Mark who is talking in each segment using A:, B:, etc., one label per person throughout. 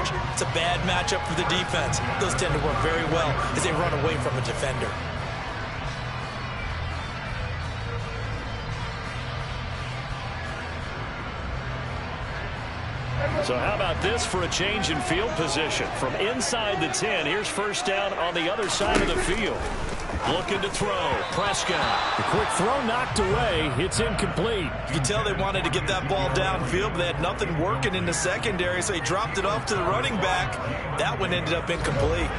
A: charge. It's a bad matchup for the defense. Those tend to work very well as they run away from a defender.
B: So how about this for a change in field position? From inside the 10, here's first down on the other side of the field. Looking to throw. Prescott.
C: The quick throw knocked away. It's incomplete.
A: You can tell they wanted to get that ball downfield, but they had nothing working in the secondary, so he dropped it off to the running back. That one ended up incomplete.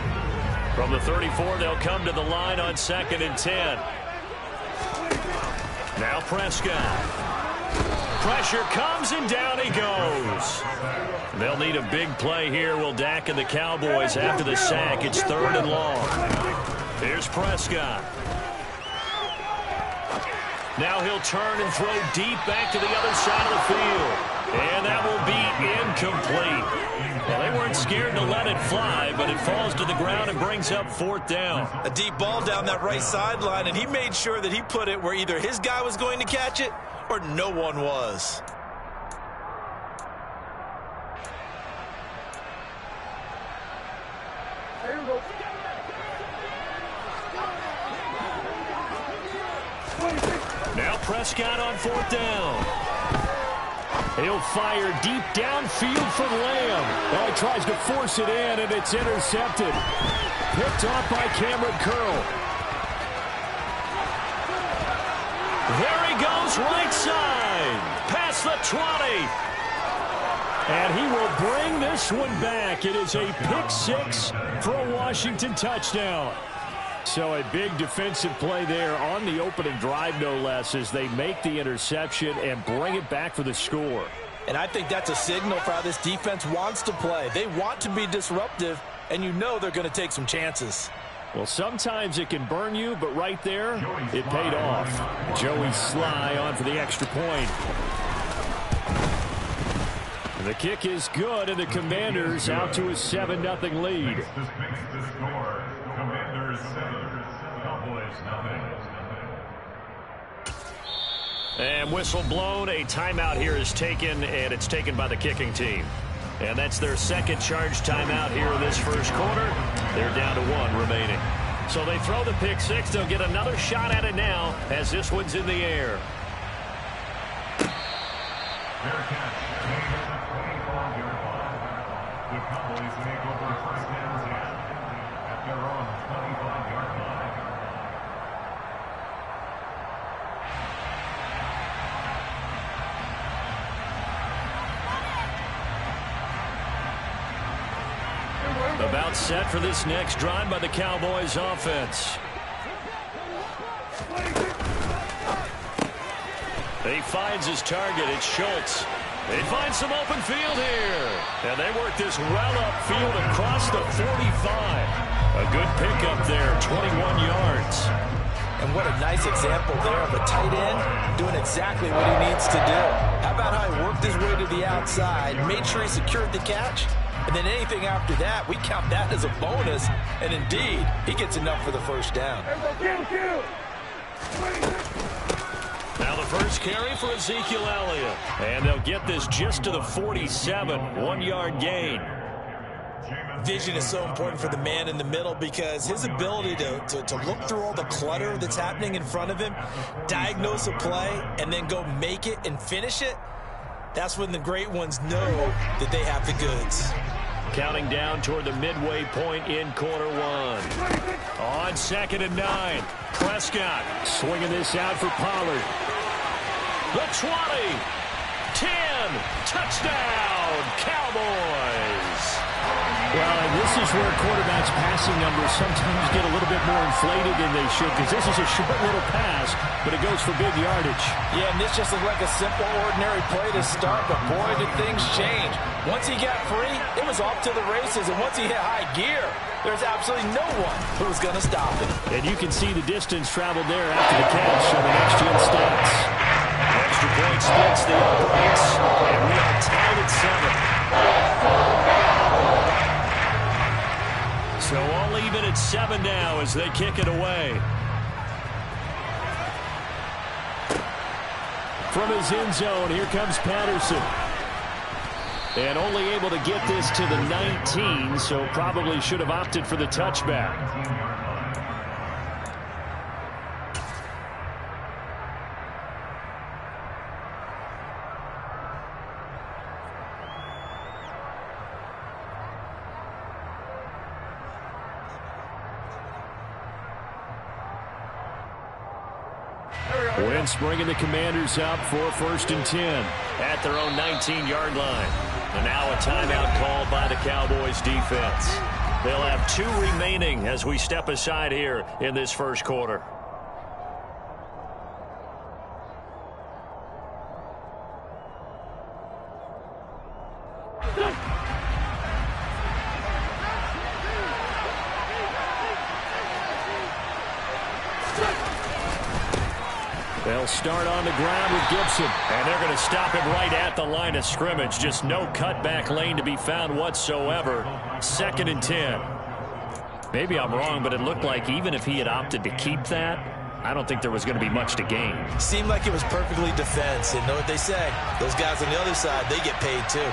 B: From the 34, they'll come to the line on 2nd and 10. Now Prescott. Pressure comes, and down he goes. They'll need a big play here. Will Dak and the Cowboys after the sack. It's 3rd and long. Here's Prescott. Now he'll turn and throw deep back to the other side of the field. And that will be incomplete. Well, they weren't scared to let it fly, but it falls to the ground and brings up 4th down.
A: A deep ball down that right sideline, and he made sure that he put it where either his guy was going to catch it or no one was.
B: Now Prescott on 4th down. He'll fire deep downfield for Lamb. Well, he tries to force it in, and it's intercepted. Picked off by Cameron Curl. There he goes, right side. Past the 20. And he will bring this one back. It is a pick-6 for a Washington touchdown. So a big defensive play there on the opening drive, no less, as they make the interception and bring it back for the score.
A: And I think that's a signal for how this defense wants to play. They want to be disruptive, and you know they're going to take some chances.
B: Well, sometimes it can burn you, but right there, it paid off. Joey Sly on for the extra point. The kick is good, and the Commanders out to a 7-0 lead. And whistle blown. A timeout here is taken, and it's taken by the kicking team. And that's their second charge timeout here in this first quarter. They're down to 1 remaining. So they throw the pick 6. They'll get another shot at it now as this one's in the air. About set for this next drive by the Cowboys offense. He finds his target. It's Schultz. They find some open field here. And they work this route upfield across the 45. A good pickup there, 21 yards.
A: And what a nice example there of a tight end doing exactly what he needs to do. How about how he worked his way to the outside, made sure he secured the catch, and then anything after that, we count that as a bonus. And indeed, he gets enough for the first down.
B: Now the first carry for Ezekiel Elliott. And they'll get this just to the 47, 1-yard gain.
A: Vision is so important for the man in the middle because his ability to look through all the clutter that's happening in front of him, diagnose a play, and then go make it and finish it, that's when the great ones know that they have the goods.
B: Counting down toward the midway point in quarter 1. On 2nd and 9, Prescott swinging this out for Pollard. The 20, 10, touchdown, Cowboys.
C: Well, and this is where quarterbacks' passing numbers sometimes get a little bit more inflated than they should, because this is a short little pass, but it goes for big yardage.
A: Yeah, and this just looked like a simple, ordinary play to start, but boy, did things change. Once he got free, it was off to the races, and once he hit high gear, there's absolutely no one who was going to stop him.
C: And you can see the distance traveled there after the catch on the next-gen stats.
B: Extra point splits the uprights, and we are tied at 7. So all even at 7 now as they kick it away. From his end zone, here comes Patterson. And only able to get this to the 19, so probably should have opted for the touchback. Wentz bringing the Commanders up for 1st and 10 at their own 19-yard line. And now a timeout called by the Cowboys defense. They'll have 2 remaining as we step aside here in this first quarter. They'll start on the ground with Gibson, and they're going to stop him right at the line of scrimmage. Just no cutback lane to be found whatsoever. 2nd and 10. Maybe I'm wrong, but it looked like even if he had opted to keep that, I don't think there was going to be much to gain.
A: Seemed like it was perfectly defense. And know what they say? Those guys on the other side, they get paid too.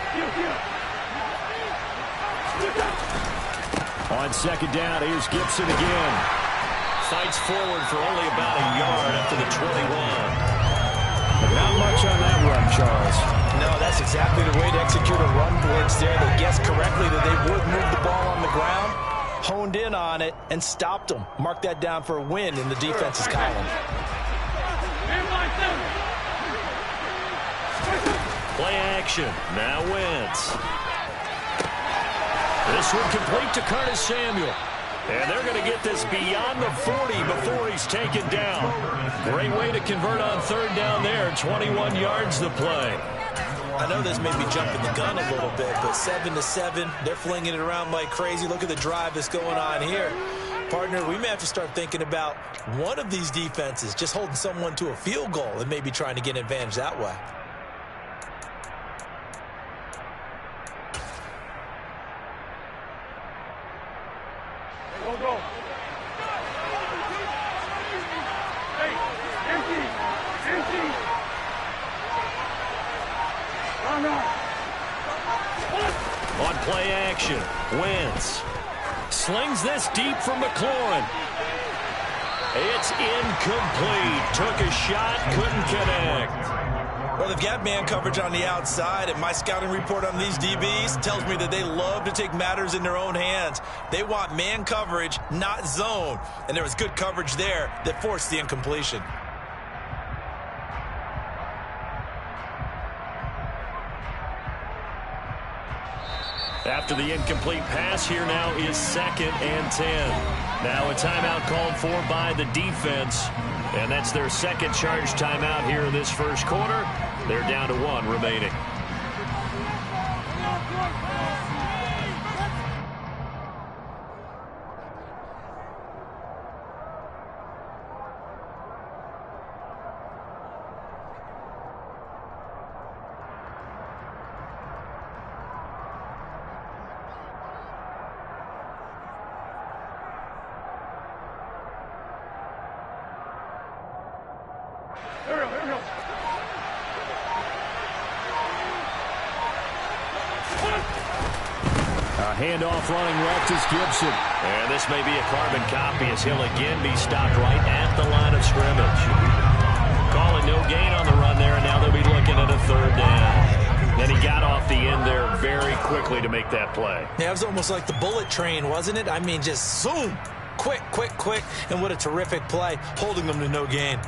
B: On 2nd down, here's Gibson again. Fights forward for only about a yard up to the 21. Not much on that run, Charles.
A: No, that's exactly the way to execute a run blitz there. They guessed correctly that they would move the ball on the ground, honed in on it, and stopped them. Mark that down for a win in the defense's column.
B: Play action. Now Wentz. This one complete to Curtis Samuel. And they're going to get this beyond the 40 before he's taken down. Great way to convert on 3rd down there. 21 yards the play.
A: I know this may be jumping the gun a little bit, but 7-7, they're flinging it around like crazy. Look at the drive that's going on here. Partner, we may have to start thinking about one of these defenses just holding someone to a field goal and maybe trying to get an advantage that way.
B: On play action, Wentz slings this deep from McLaurin. It's incomplete. Took a shot, couldn't connect.
A: Well, they've got man coverage on the outside, and my scouting report on these DBs tells me that they love to take matters in their own hands. They want man coverage, not zone. And there was good coverage there that forced the incompletion.
B: After the incomplete pass, here now is 2nd and 10. Now a timeout called for by the defense. And that's their 2nd charge timeout here in this first quarter. They're down to 1 remaining. Handoff running left is Gibson. And this may be a carbon copy as he'll again be stopped right at the line of scrimmage. Calling no gain on the run there, and now they'll be looking at a 3rd down. And he got off the end there very quickly to make that play.
A: Yeah, it was almost like the bullet train, wasn't it? I mean, just zoom. Quick, quick, quick. And what a terrific play, holding them to no gain.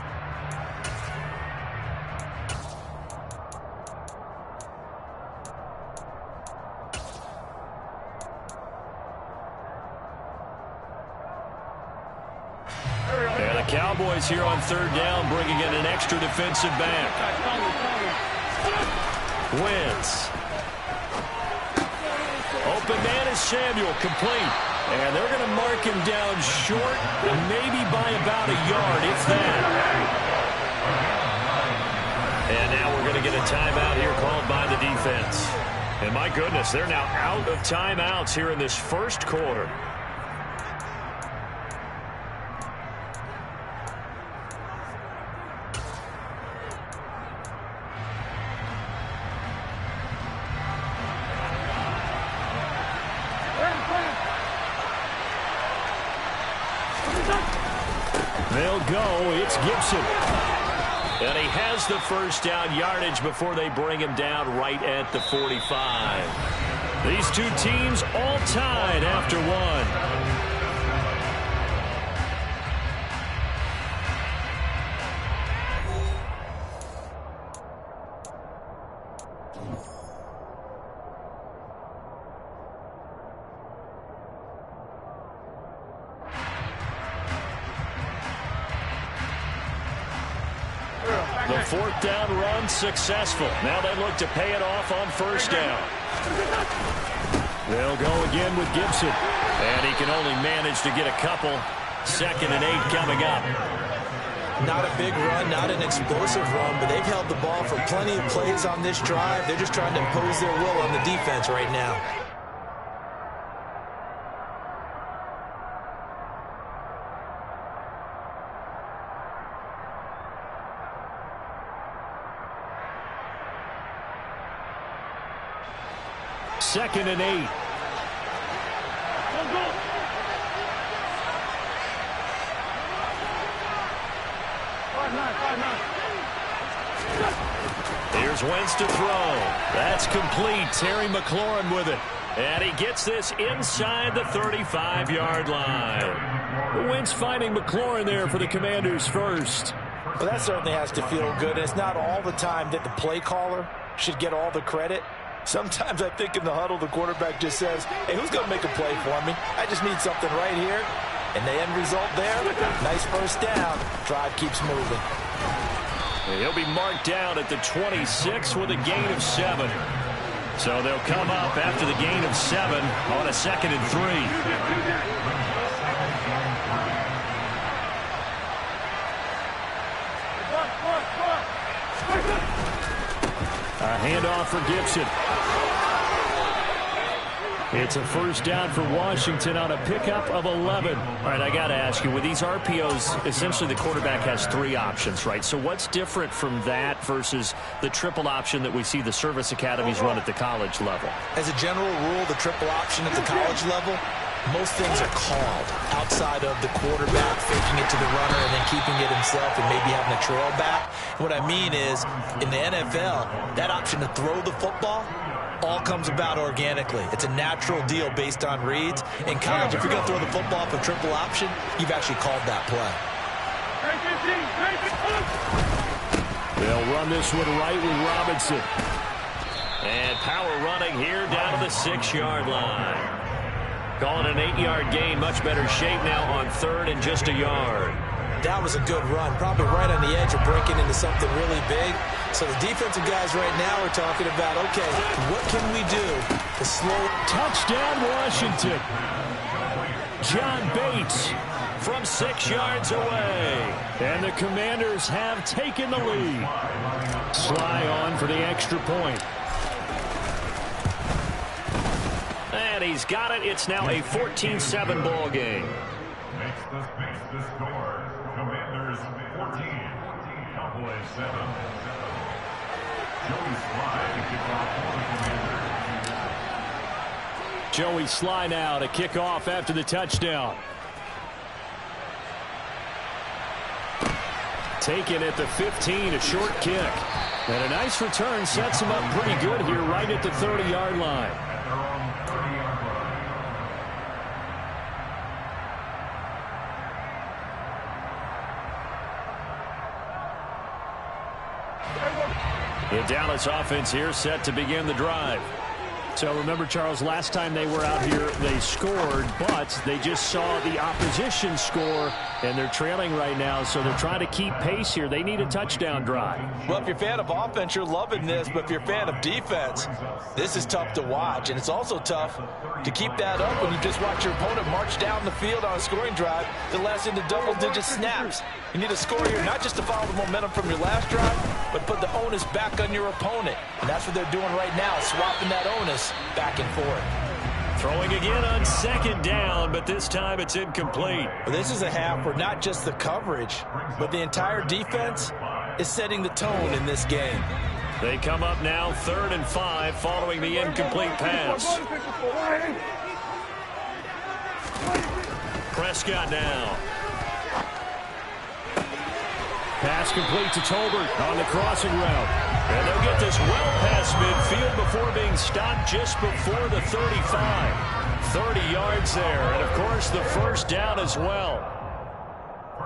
B: Cowboys here on 3rd down, bringing in an extra defensive back. Wentz. Open man is Samuel, complete. And they're going to mark him down short, maybe by about a yard, if that. And now we're going to get a timeout here called by the defense. And my goodness, they're now out of timeouts here in this first quarter.
C: They'll go. It's Gibson. And he has the first down yardage before they bring him down right at the 45. These two teams all tied after one. The fourth down run successful. Now they look to pay it off on first down. They'll go again with Gibson. And he can only manage to get a couple. 2nd and 8 coming up.
A: Not a big run, not an explosive run, but they've held the ball for plenty of plays on this drive. They're just trying to impose their will on the defense right now.
C: Second and 8. Here's Wentz to throw. That's complete. Terry McLaurin with it. And he gets this inside the 35-yard line. Wentz finding McLaurin there for the Commanders first.
A: Well, that certainly has to feel good. And it's not all the time that the play caller should get all the credit. Sometimes I think in the huddle, the quarterback just says, hey, who's going to make a play for me? I just need something right here. And the end result there, nice first down. Drive keeps moving.
C: He'll be marked down at the 26 with a gain of 7. So they'll come up after the gain of 7 on a 2nd and 3. A handoff for Gibson. It's a first down for Washington on a pickup of 11. All right, I got to ask you, with these RPOs, essentially the quarterback has 3 options, right? So what's different from that versus the triple option that we see the service academies run at the college level?
A: As a general rule, the triple option at the college level, most things are called outside of the quarterback faking it to the runner and then keeping it himself and maybe having a trail back. What I mean is, in the NFL, that option to throw the football all comes about organically. It's a natural deal based on reads. In college, if you're going to throw the football for triple option, you've actually called that play.
C: They'll run this one right with Robinson. And power running here down to the 6-yard line. Calling an 8-yard gain, much better shape now on 3rd and just a yard.
A: That was a good run, probably right on the edge of breaking into something really big. So the defensive guys right now are talking about, okay, what can we do to slow?
C: Touchdown, Washington. John Bates from 6 yards away. And the Commanders have taken the lead. Sly on for the extra point. And he's got it. It's now a 14-7 ball game.
D: Makes the score. Commanders 14, Cowboys 7. Joey Sly to kick off for the Commanders.
C: Joey Sly now to kick off after the touchdown. Taken at the 15, a short kick. And a nice return sets him up pretty good here right at the 30-yard line. The Dallas offense here set to begin the drive. So remember, Charles, last time they were out here, they scored, but they just saw the opposition score, and they're trailing right now, so they're trying to keep pace here. They need a touchdown drive.
A: Well, if you're a fan of offense, you're loving this, but if you're a fan of defense, this is tough to watch, and it's also tough to keep that up when you just watch your opponent march down the field on a scoring drive that lasts into double-digit snaps. You need a score here, not just to follow the momentum from your last drive, but put the onus back on your opponent. And that's what they're doing right now, swapping that onus back and forth.
C: Throwing again on 2nd down, but this time it's incomplete.
A: Well, this is a half where not just the coverage, but the entire defense is setting the tone in this game.
C: They come up now 3rd and 5 following the incomplete pass. Prescott now. Pass complete to Tolbert on the crossing route. And they'll get this well past midfield before being stopped just before the 35. 30 yards there, and of course the first down as well.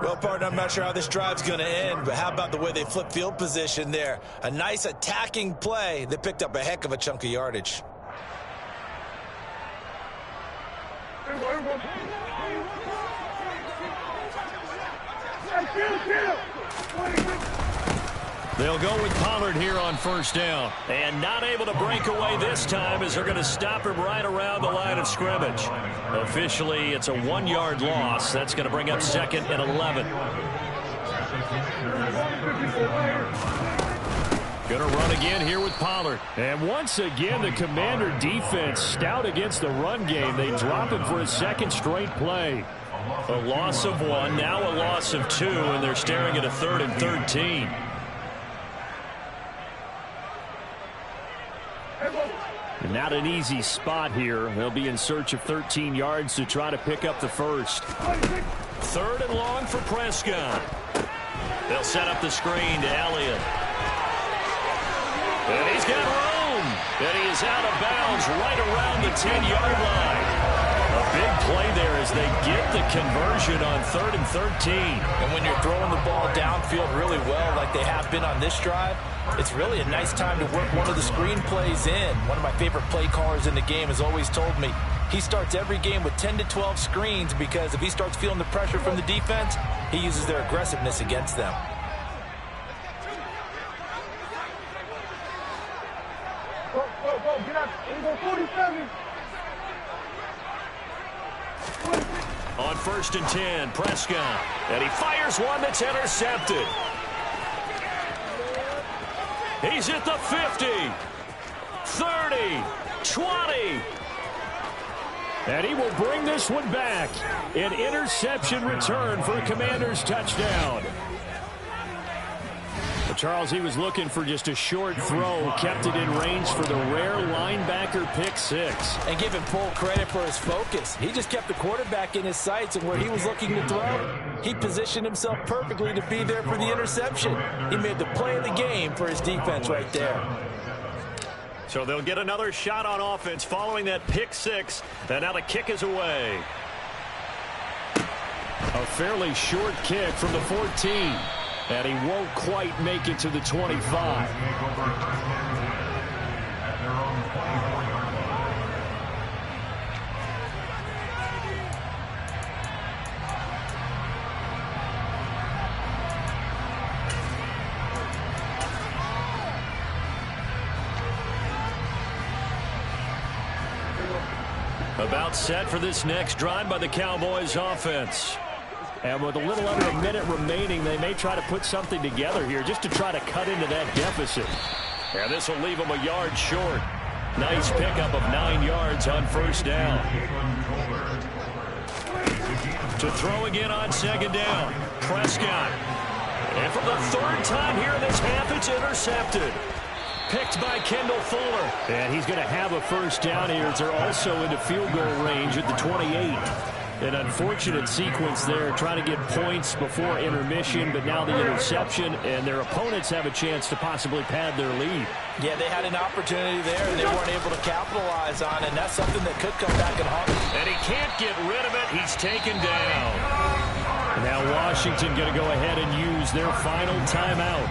A: Well, partner, I'm not sure how this drive's going to end, but how about the way they flip field position there? A nice attacking play that picked up a heck of a chunk of yardage.
C: They'll go with Pollard here on first down. And not able to break away this time as they're going to stop him right around the line of scrimmage. Officially, it's a 1-yard loss. That's going to bring up 2nd and 11. Going to run again here with Pollard. And once again, the Commander defense stout against the run game. They drop him for a 2nd straight play. A loss of 1, now a loss of 2, and they're staring at a 3rd and 13. Not an easy spot here. They'll be in search of 13 yards to try to pick up the first. 3rd and long for Prescott. They'll set up the screen to Elliott. And he's got room. And he is out of bounds right around the 10-yard line. A big play there as they get the conversion on 3rd and 13.
A: And when you're throwing the ball downfield really well like they have been on this drive, it's really a nice time to work one of the screen plays in. One of my favorite play callers in the game has always told me he starts every game with 10 to 12 screens because if he starts feeling the pressure from the defense, he uses their aggressiveness against them.
E: Get up. Go 47.
C: On 1st and 10, Prescott. And he fires one that's intercepted. He's at the 50, 30, 20. And he will bring this one back. An interception return for a Commander's touchdown. But Charles, he was looking for just a short throw, kept it in range for the rare linebacker pick 6.
A: And give him full credit for his focus. He just kept the quarterback in his sights, and where he was looking to throw, he positioned himself perfectly to be there for the interception. He made the play of the game for his defense right there.
C: So they'll get another shot on offense following that pick 6, and now the kick is away. A fairly short kick from the 14. And he won't quite make it to the 25. About set for this next drive by the Cowboys offense. And with a little under a minute remaining, they may try to put something together here just to try to cut into that deficit. And this will leave them a yard short. Nice pickup of 9 yards on first down. To throw again on 2nd down, Prescott. And for the 3rd time here in this half, it's intercepted. Picked by Kendall Fuller. And he's going to have a first down here as they're also into field goal range at the 28. An unfortunate sequence there, trying to get points before intermission, but now the interception, and their opponents have a chance to possibly pad their lead.
A: Yeah, they had an opportunity there, and they weren't able to capitalize on it, and that's something that could come back and haunt them.
C: And he can't get rid of it. He's taken down. Now Washington going to go ahead and use their final timeout,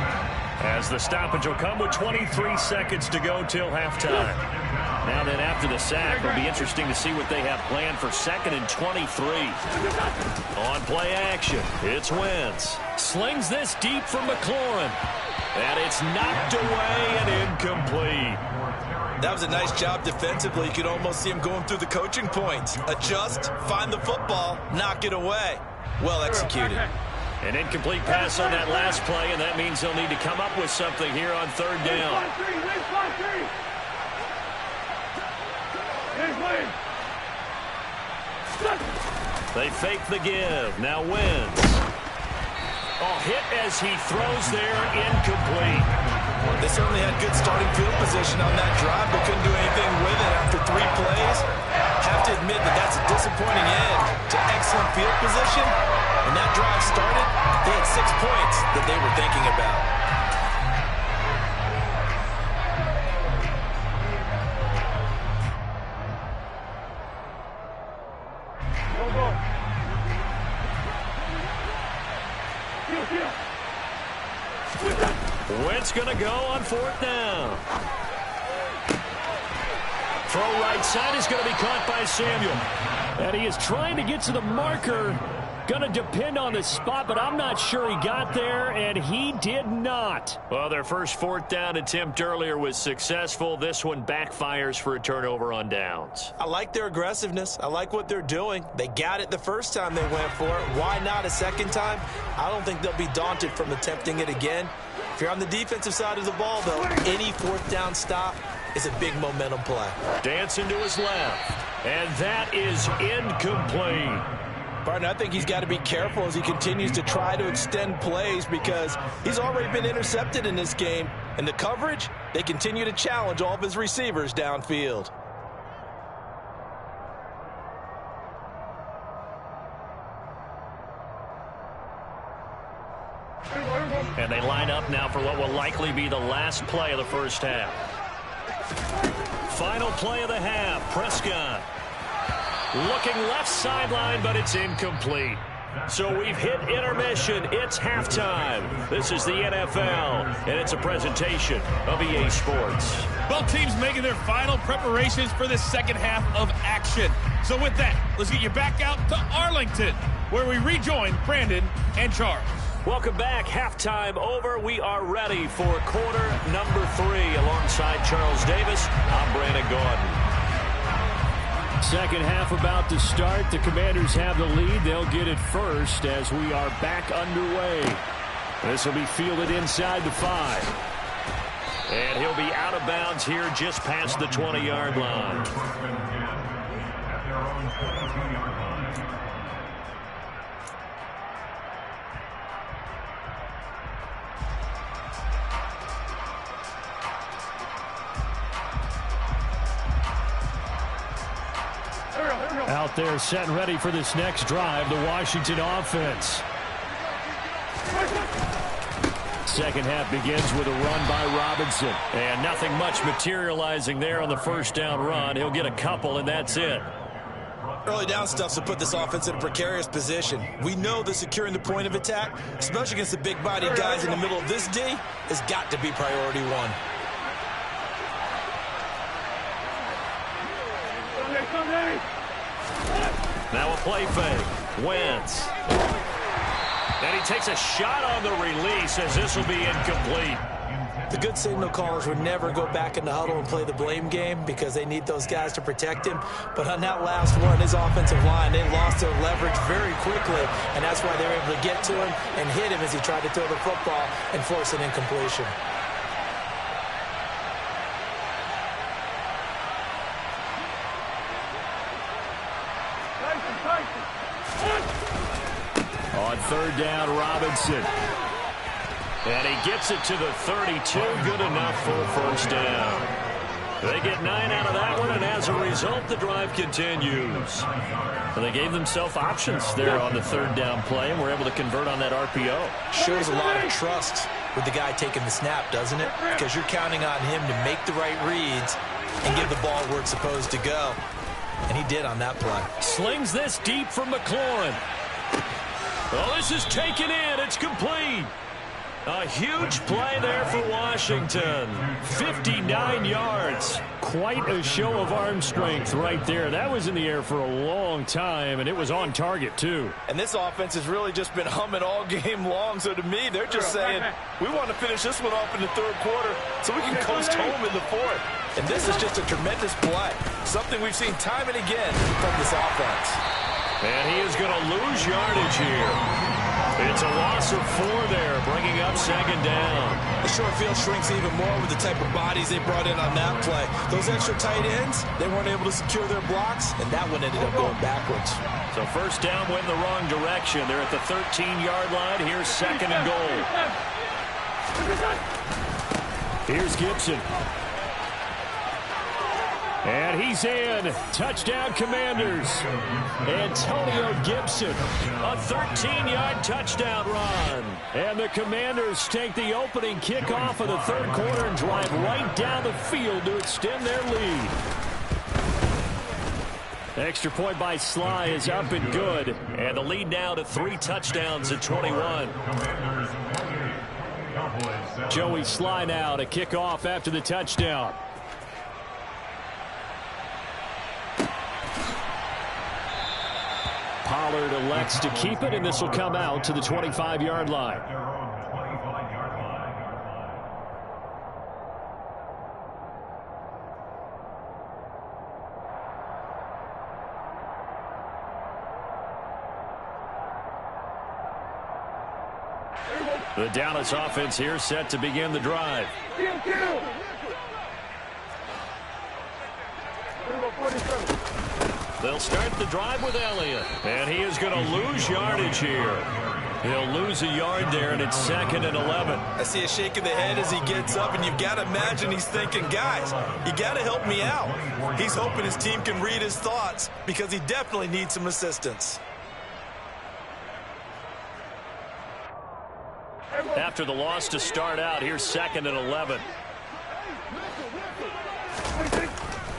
C: as the stoppage will come with 23 seconds to go till halftime. Now then, after the sack, it'll be interesting to see what they have planned for 2nd and 23. On play action, it's Wentz. Slings this deep from McLaurin. And it's knocked away and incomplete.
A: That was a nice job defensively. You could almost see him going through the coaching points. Adjust, find the football, knock it away. Well executed.
C: An incomplete pass on that last play, and that means they'll need to come up with something here on 3rd down. They fake the give. Now Wentz. Oh, hit as he throws there, incomplete.
A: They certainly had good starting field position on that drive, but couldn't do anything with it after 3 plays. Have to admit that that's a disappointing end to excellent field position. When that drive started, They had 6 points that they were thinking about.
B: Wentz going to go on 4th down. Throw right side is going to be caught by Samuel. And he is trying to get to the marker. Going to depend on the spot, but I'm not sure he got there, and he did not. Well, their first 4th down attempt earlier was successful. This one backfires for a turnover on downs.
A: I like their aggressiveness. I like what they're doing. They got it the first time they went for it. Why not a second time? I don't think they'll be daunted from attempting it again. If you're on the defensive side of the ball, though, any 4th down stop is a big momentum play.
B: Dancing to his left, and that is incomplete.
A: Partner, I think he's got to be careful as he continues to try to extend plays because he's already been intercepted in this game. And the coverage, they continue to challenge all of his receivers downfield.
B: And they line up now for what will likely be the last play of the first half. Final play of the half, Prescott. Looking left sideline, but it's incomplete. So we've hit intermission. It's halftime. This is the NFL, and it's a presentation of EA Sports.
F: Both teams making their final preparations for the second half of action. So with that, let's get you back out to Arlington, where we rejoin Brandon and Charles.
B: Welcome back. Halftime over. We are ready for quarter number 3. Alongside Charles Davis, I'm Brandon Gaudin.
C: Second half about to start. The Commanders have the lead. They'll get it first as we are back underway. This will be fielded inside the 5.
B: And he'll be out of bounds here just past the 20-yard line.
C: Out there set and ready for this next drive, the Washington offense. Second half begins with a run by Robinson.
B: And nothing much materializing there on the first down run. He'll get a couple, and that's it.
A: Early down stuff to put this offense in a precarious position. We know that securing the point of attack, especially against the big-bodied guys in the middle of this D, has got to be priority 1.
B: Now a play fake. Wentz. And he takes a shot on the release as this will be incomplete.
A: The good signal callers would never go back in the huddle and play the blame game because they need those guys to protect him. But on that last one, his offensive line, they lost their leverage very quickly, and that's why they were able to get to him and hit him as he tried to throw the football and force an incompletion.
C: On third down, Robinson.
B: And he gets it to the 32. Good enough for a first down. They get 9 out of that one, and as a result, the drive continues. Well, they gave themselves options there on the third down play, and were able to convert on that RPO.
A: Shows a lot of trust with the guy taking the snap, doesn't it? Because you're counting on him to make the right reads and give the ball where it's supposed to go. And he did on that play.
B: Slings this deep from McLaurin. Well, this is taken in. It's complete. A huge play there for Washington. 59 yards.
C: Quite a show of arm strength right there. That was in the air for a long time, and it was on target, too.
A: And this offense has really just been humming all game long. So to me, they're just saying, we want to finish this one off in the third quarter so we can coast home in the fourth. And this is just a tremendous play. Something we've seen time and again from this offense.
B: And he is going to lose yardage here. It's a loss of 4 there, bringing up second down.
A: The short field shrinks even more with the type of bodies they brought in on that play. Those extra tight ends, they weren't able to secure their blocks, and that one ended up going backwards.
B: So first down went the wrong direction. They're at the 13-yard line. Here's second and goal.
C: Here's Gibson.
B: And he's in. Touchdown, Commanders. Antonio Gibson, a 13-yard touchdown run. And the Commanders take the opening kickoff of the third quarter and drive right down the field to extend their lead. Extra point by Sly is up and good. And the lead now to 3 touchdowns at 21. Joey Sly now to kick off after the touchdown. Pollard elects to keep it, and this will come out to the 25-yard line. The Dallas offense here set to begin the drive. They'll start the drive with Elliott. And he is going to lose yardage here. He'll lose a yard there, and it's 2nd and 11.
A: I see a shake of the head as he gets up, and you've got to imagine he's thinking, guys, you got to help me out. He's hoping his team can read his thoughts because he definitely needs some assistance.
B: After the loss to start out, here's 2nd and 11.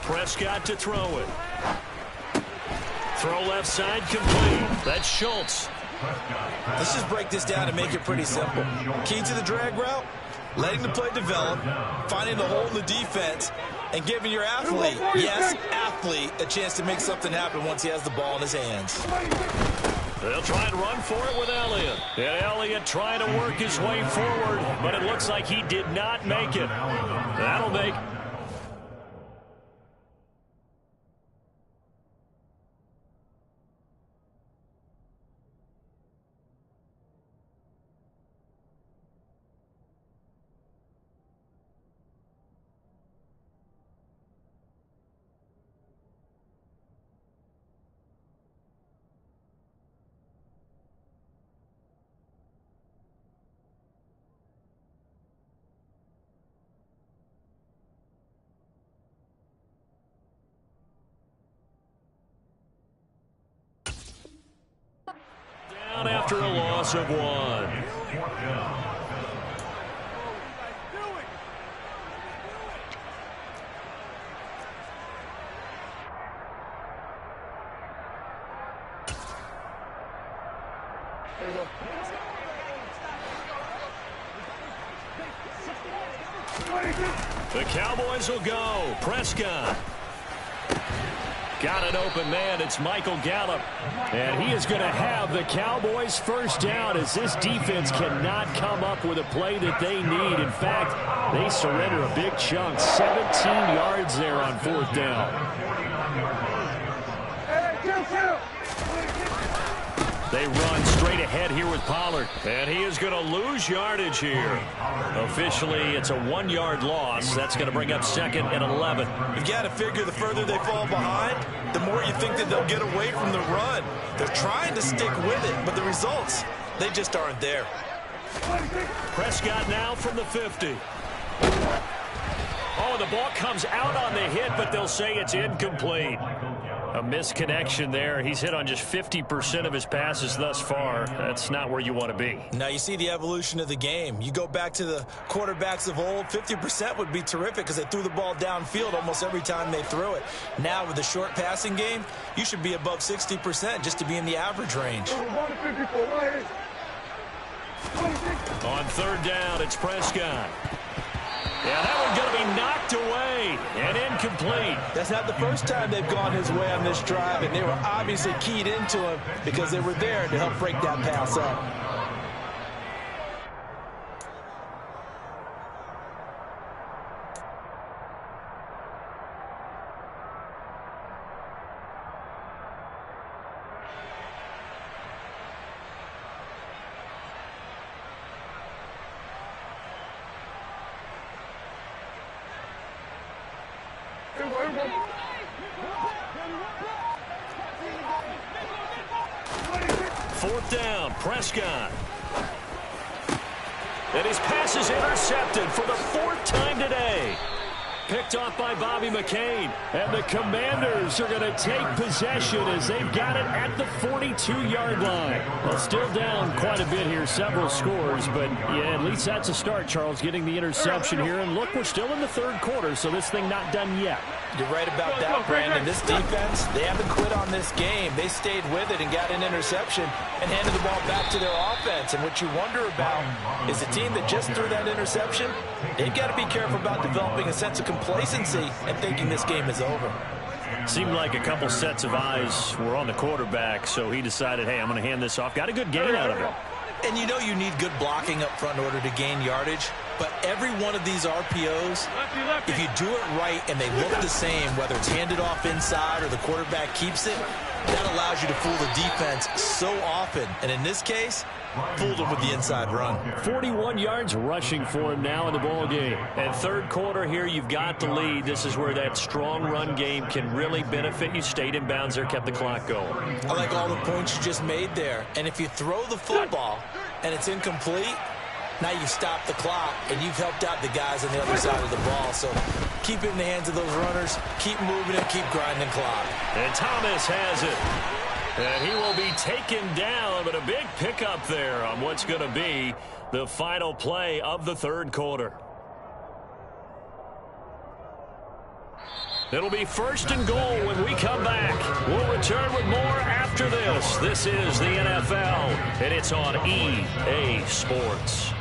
B: Prescott to throw it. Throw left side complete. That's Schultz.
A: Let's just break this down and make it pretty simple. Key to the drag route, letting the play develop, finding the hole in the defense, and giving your athlete, yes, athlete, a chance to make something happen once he has the ball in his hands.
B: They'll try and run for it with Elliott. And Elliott trying to work his way forward, but it looks like he did not make it. That'll make... after a loss of 1. The Cowboys will go. Prescott. Got an open man. It's Michael Gallup. And he is going to have the Cowboys first down as this defense cannot come up with a play that they need. In fact, they surrender a big chunk. 17 yards there on 4th down. They run straight ahead here with Pollard. And he is going to lose yardage here. Officially, it's a 1-yard loss. That's going to bring up 2nd and 11.
A: You've got to figure the further they fall behind, the more you think that they'll get away from the run. They're trying to stick with it, but the results, they just aren't there.
B: Prescott now from the 50. Oh, the ball comes out on the hit, but they'll say it's incomplete. A misconnection there. He's hit on just 50% of his passes thus far. That's not where you want to be.
A: Now you see the evolution of the game. You go back to the quarterbacks of old, 50% would be terrific because they threw the ball downfield almost every time they threw it. Now with the short passing game, you should be above 60% just to be in the average range.
B: On 3rd down, it's Prescott. Yeah, that one's going to be knocked away and incomplete.
A: That's not the first time they've gone his way on this drive, and they were obviously keyed into him because they were there to help break that pass up.
B: Fourth down, Prescott. And his pass is intercepted for the 4th time today.
C: picked off by Bobby McCain. And the Commanders are going to take possession as they've got it at the 42-yard line. Well, still down quite a bit here, several scores, but yeah, at least that's a start, Charles, getting the interception here. And look, we're still in the third quarter, so this thing not done yet.
A: You're right about that, Brandon. This defense, they haven't quit on this game. They stayed with it and got an interception and handed the ball back to their offense. And what you wonder about is a team that just threw that interception, they've got to be careful about developing a sense of complacency and thinking this game is over.
C: Seemed like a couple sets of eyes were on the quarterback, so he decided, hey, I'm going to hand this off. Got a good gain out of it.
A: And you know you need good blocking up front in order to gain yardage. But every one of these RPOs, if you do it right and they look the same, whether it's handed off inside or the quarterback keeps it, that allows you to fool the defense so often. And in this case, fooled him with the inside run.
C: 41 yards rushing for him now in the ball game. And third quarter here, you've got the lead. This is where that strong run game can really benefit you. Stayed in bounds there, kept the clock going.
A: I like all the points you just made there. And if you throw the football and it's incomplete, now you stop the clock, and you've helped out the guys on the other side of the ball. So keep it in the hands of those runners. Keep moving it. Keep grinding clock.
C: And Thomas has it. And he will be taken down, but a big pickup there on what's going to be the final play of the third quarter. It'll be 1st and goal when we come back. We'll return with more after this. This is the NFL, and it's on EA Sports.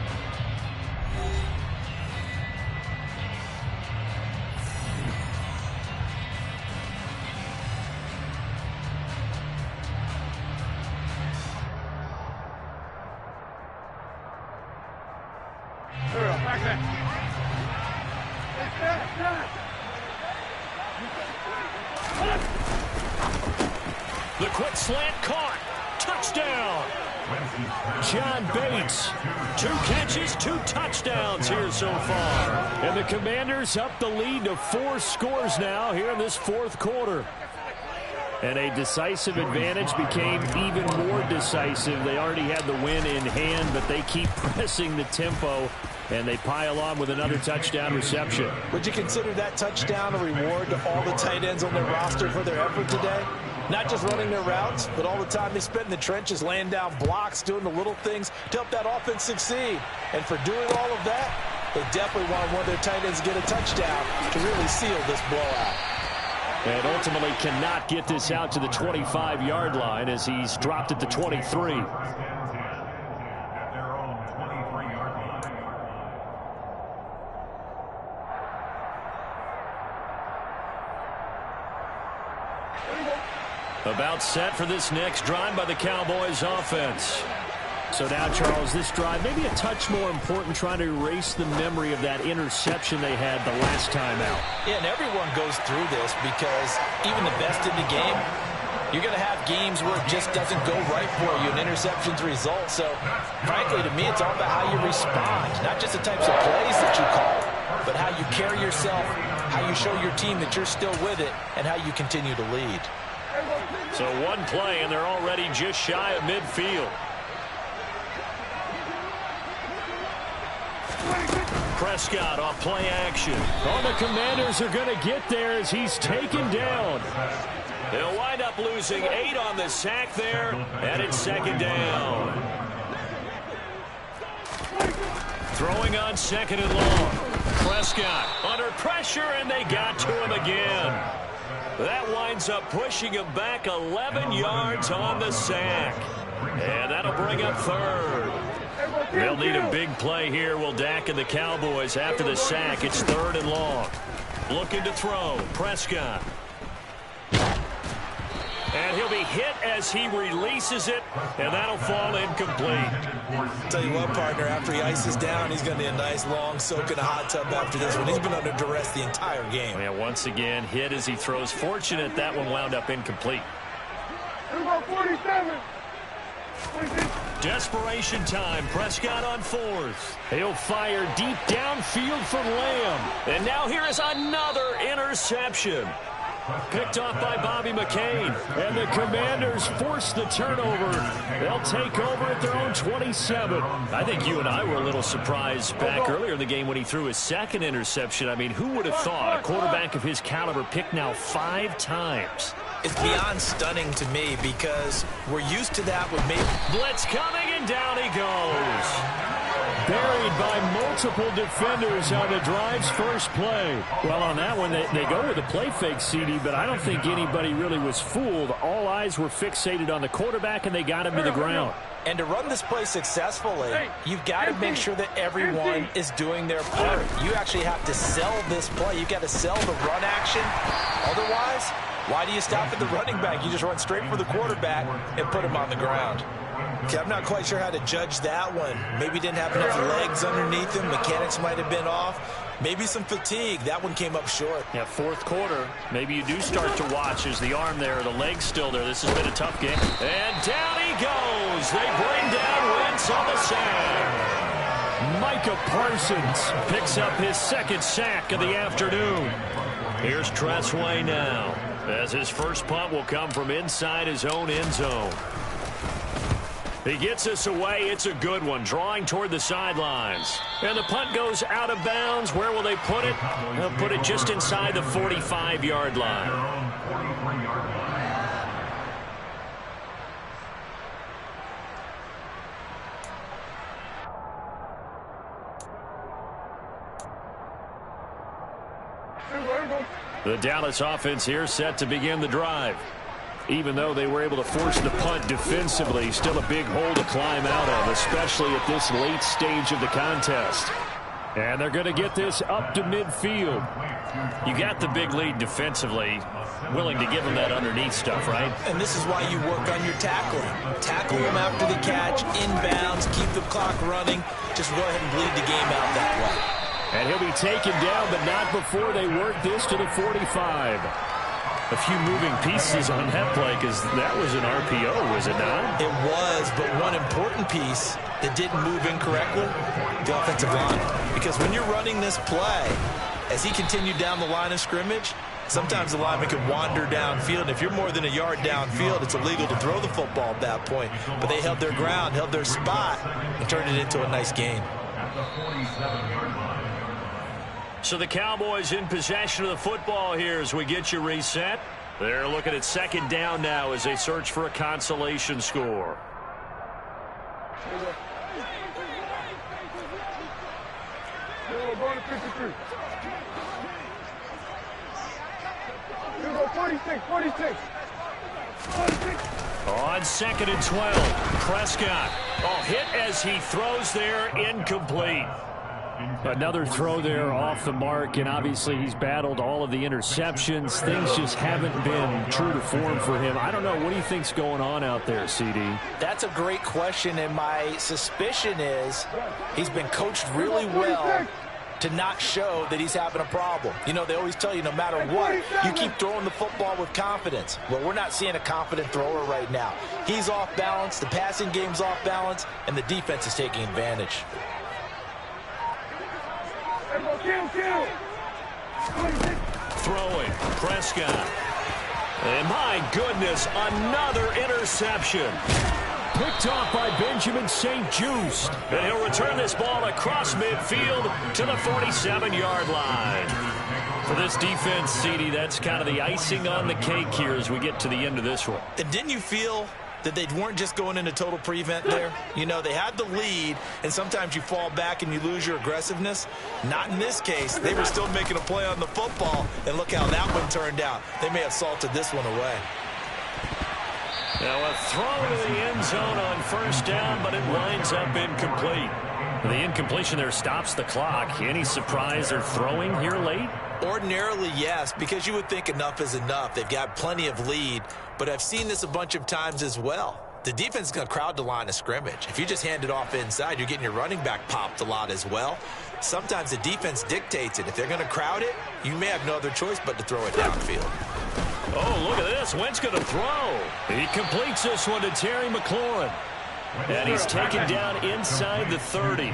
C: The quick slant caught. Touchdown. John Bates. 2 catches, 2 touchdowns here so far. And the Commanders up the lead to 4 scores now here in this fourth quarter. And a decisive advantage became even more decisive. They already had the win in hand, but they keep pressing the tempo, and they pile on with another touchdown reception.
A: Would you consider that touchdown a reward to all the tight ends on their roster for their effort today? Not just running their routes, but all the time they spent in the trenches, laying down blocks, doing the little things to help that offense succeed. And for doing all of that, they definitely wanted one of their tight ends to get a touchdown to really seal this blowout.
C: And ultimately cannot get this out to the 25-yard line as he's dropped at the 23. About set for this next drive by the Cowboys offense. So now, Charles, this drive maybe a touch more important, trying to erase the memory of that interception they had the last time out.
A: Yeah, and everyone goes through this because even the best in the game, you're going to have games where it just doesn't go right for you, and interceptions result. So, frankly, to me, it's all about how you respond, not just the types of plays that you call, but how you carry yourself, how you show your team that you're still with it, and how you continue to lead.
C: So one play, and they're already just shy of midfield. Prescott off play action. Oh, the Commanders are going to get there as he's taken down. They'll wind up losing 8 on the sack there, and it's 2nd down. Throwing on 2nd and long. Prescott under pressure, and they got to him again. That winds up pushing him back 11 yards on the sack. And that'll bring up 3rd. They'll need a big play here, will Dak and the Cowboys after the sack. It's 3rd and long. Looking to throw. Prescott. And he'll be hit as he releases it, and that'll fall incomplete.
A: Tell you what, partner, after he ices down, he's going to need a nice long soak in a hot tub after this one. He's been under duress the entire game.
C: Yeah, once again, hit as he throws. Fortunate that one wound up incomplete.
E: 47.
C: Desperation time. Prescott on 4th. He'll fire deep downfield for Lamb. And now here is another interception.
B: Picked off by Bobby McCain. And the Commanders force the turnover. They'll take over at their own 27.
C: I think you and I were a little surprised back earlier in the game when he threw his second interception. I mean, who would have thought a quarterback of his caliber picked now 5 times?
A: It's beyond stunning to me because we're used to that with maybe.
C: Blitz coming, and down he goes.
B: Buried by multiple defenders on the drive's first play.
C: Well, on that one, they go with a play fake, CD, but I don't think anybody really was fooled. All eyes were fixated on the quarterback, and they got him to the ground.
A: And to run this play successfully, you've got to make sure that everyone is doing their part. You actually have to sell this play. You've got to sell the run action. Otherwise, why do you stop at the running back? You just run straight for the quarterback and put him on the ground. Okay, I'm not quite sure how to judge that one. Maybe didn't have enough legs underneath him. Mechanics might have been off. Maybe some fatigue. That one came up short.
C: Yeah, fourth quarter. Maybe you do start to watch as the arm there, the leg's still there. This has been a tough game. And down he goes. They bring down Wentz on the sack.
B: Micah Parsons
C: picks up his second sack of the afternoon. Here's Tressway now, as his first punt will come from inside his own end zone. He gets us away. It's a good one, drawing toward the sidelines. And the punt goes out of bounds. Where will they put it? They'll put it just inside the 45-yard line. The Dallas offense here set to begin the drive. Even though they were able to force the punt defensively, still a big hole to climb out of, especially at this late stage of the contest.
B: And they're going to get this up to midfield.
C: You got the big lead defensively, willing to give them that underneath stuff, right?
A: And this is why you work on your tackling. Tackle them after the catch, inbounds, keep the clock running. Just go ahead and bleed the game out that way.
B: And he'll be taken down, but not before they work this to the 45.
C: A few moving pieces on that play because that was an RPO, was it not?
A: It was, but one important piece that didn't move incorrectly, the offensive line. Because when you're running this play, as he continued down the line of scrimmage, sometimes the lineman could wander downfield. And if you're more than a yard downfield, it's illegal to throw the football at that point. But they held their ground, held their spot, and turned it into a nice gain.
C: So the Cowboys in possession of the football here as we get you reset. They're looking at second down now as they search for a consolation score.
E: Going to 53. 46.
C: On 2nd and 12, Prescott. Hit as he throws there, incomplete.
B: Another throw there off the mark, and obviously he's battled all of the interceptions. Things just haven't been true to form for him. I don't know. What do you think's going on out there, CD?
A: That's a great question, and my suspicion is he's been coached really well to not show that he's having a problem. You know, they always tell you no matter what, you keep throwing the football with confidence. Well, we're not seeing a confident thrower right now. He's off balance, the passing game's off balance, and the defense is taking advantage.
C: Throwing, Prescott. And my goodness, another interception.
B: Picked off by Benjamin St-Juste.
C: And he'll return this ball across midfield to the 47-yard line. For this defense, CD, that's kind of the icing on the cake here as we get to the end of this one.
A: And didn't you feel that they weren't just going into total prevent there? You know, they had the lead, and sometimes you fall back and you lose your aggressiveness. Not in this case. They were still making a play on the football, and look how that one turned out. They may have salted this one away.
C: Now a throw to the end zone on first down, but it winds up incomplete. The incompletion there stops the clock. Any surprise they're throwing here late?
A: Ordinarily, yes, because you would think enough is enough. They've got plenty of lead, but I've seen this a bunch of times as well. The defense is going to crowd the line of scrimmage. If you just hand it off inside, you're getting your running back popped a lot as well. Sometimes the defense dictates it. If they're going to crowd it, you may have no other choice but to throw it downfield.
C: Oh, look at this. Wentz going to throw. He completes this one to Terry McLaurin. And he's taken down inside the 30.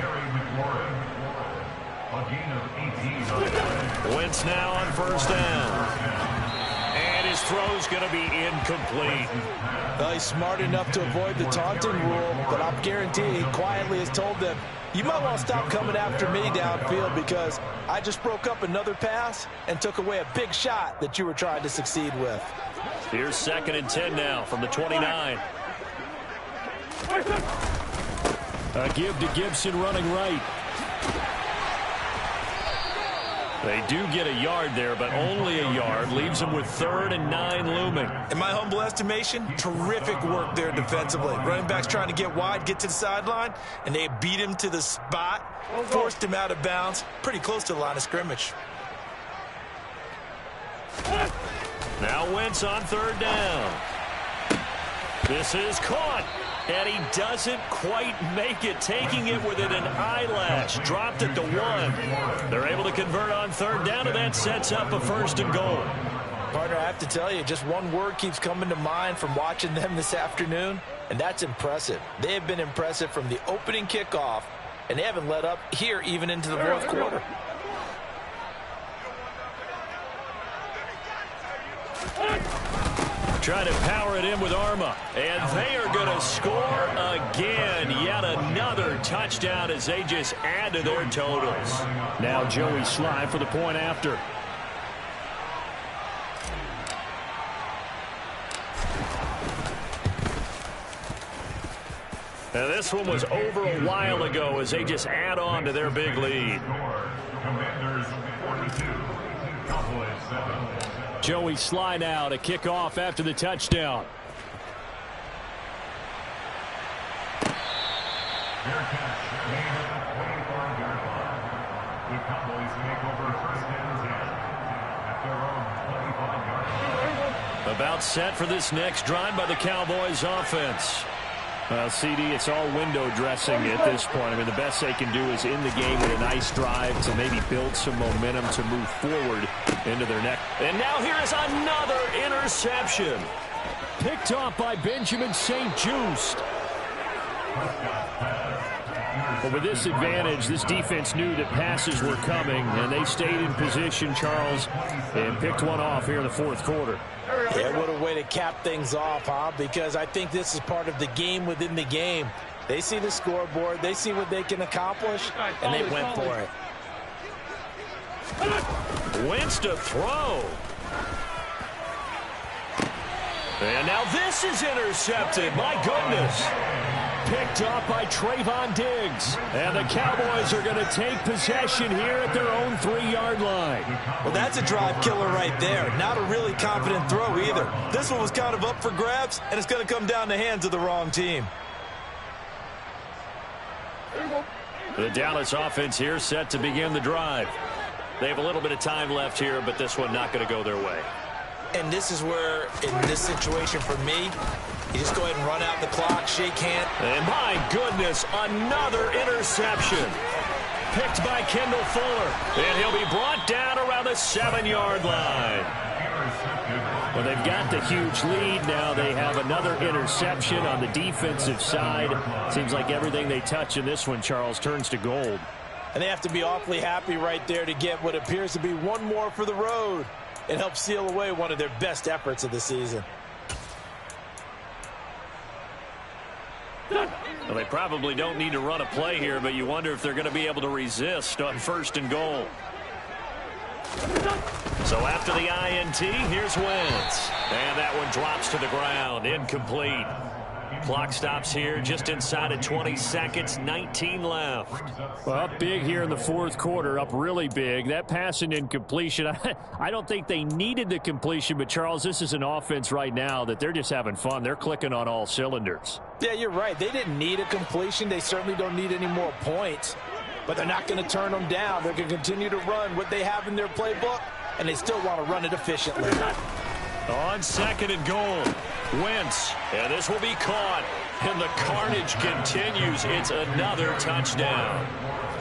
C: Wentz now on first down. His throw's going to be incomplete.
A: Well, he's smart enough to avoid the taunting rule, but I'm guaranteed he quietly has told them, you might want to stop coming after me downfield because I just broke up another pass and took away a big shot that you were trying to succeed with.
C: Here's 2nd and 10 now from the 29.
B: A give to Gibson running right.
C: They do get a yard there, but only a yard. Leaves them with 3rd and 9 looming.
A: In my humble estimation, terrific work there defensively. Running backs trying to get wide, get to the sideline, and they beat him to the spot, forced him out of bounds, pretty close to the line of scrimmage.
C: Now Wentz on 3rd down. This is caught. And he doesn't quite make it, taking it within an eyelash. Dropped at the 1. They're able to convert on 3rd down, and that sets up a 1st and goal.
A: Partner, I have to tell you, just one word keeps coming to mind from watching them this afternoon, and that's impressive. They have been impressive from the opening kickoff, and they haven't let up here even into the 4th quarter.
C: Try to power it in with Arma. And they are going to score again. Yet another touchdown as they just add to their totals.
B: Now Joey Slye for the point after.
C: Now this one was over a while ago as they just add on to their big lead.
D: Commanders 42, Cowboys 7.
B: Joey Slye now to kick off after the touchdown.
D: Fair catch made at the 25-yard line. The Cowboys make over 1st and 10 at their own 25-yard line.
C: About set for this next drive by the Cowboys offense.
B: CD, it's all window dressing at this point. I mean, the best they can do is in the game with a nice drive to maybe build some momentum to move forward into their next.
C: And now here is another interception.
B: Picked off by Benjamin St-Juste. But with this advantage, this defense knew that passes were coming, and they stayed in position, Charles, and picked one off here in the 4th quarter.
A: Yeah, what a way to cap things off, huh? Because I think this is part of the game within the game. They see the scoreboard, they see what they can accomplish, and they went for it.
C: Wentz to throw. And now this is intercepted. My goodness.
B: Picked off by Trayvon Diggs. And the Cowboys are going to take possession here at their own 3-yard line.
A: Well, that's a drive killer right there. Not a really confident throw either. This one was kind of up for grabs, and it's going to come down the hands of the wrong team.
C: The Dallas offense here set to begin the drive. They have a little bit of time left here, but this one not going to go their way.
A: And this is where, in this situation for me, you just go ahead and run out the clock, shake hands.
C: And my goodness, another interception. Picked by Kendall Fuller. And he'll be brought down around the 7-yard line.
B: Well, they've got the huge lead. Now they have another interception on the defensive side. Seems like everything they touch in this one, Charles, turns to gold.
A: And they have to be awfully happy right there to get what appears to be one more for the road. It helps seal away one of their best efforts of the season.
C: Well, they probably don't need to run a play here, but you wonder if they're going to be able to resist on 1st and goal. So after the INT, here's Wentz. And that one drops to the ground, incomplete. Clock stops here just inside of 20 seconds, 19 left.
B: Well, up big here in the 4th quarter, up really big. That pass and incompletion, I don't think they needed the completion, but Charles, this is an offense right now that they're just having fun. They're clicking on all cylinders.
A: Yeah, you're right. They didn't need a completion. They certainly don't need any more points, but they're not going to turn them down. They're going to continue to run what they have in their playbook, and they still want to run it efficiently.
C: On 2nd and goal, Wentz, and this will be caught, and the carnage continues. It's another touchdown.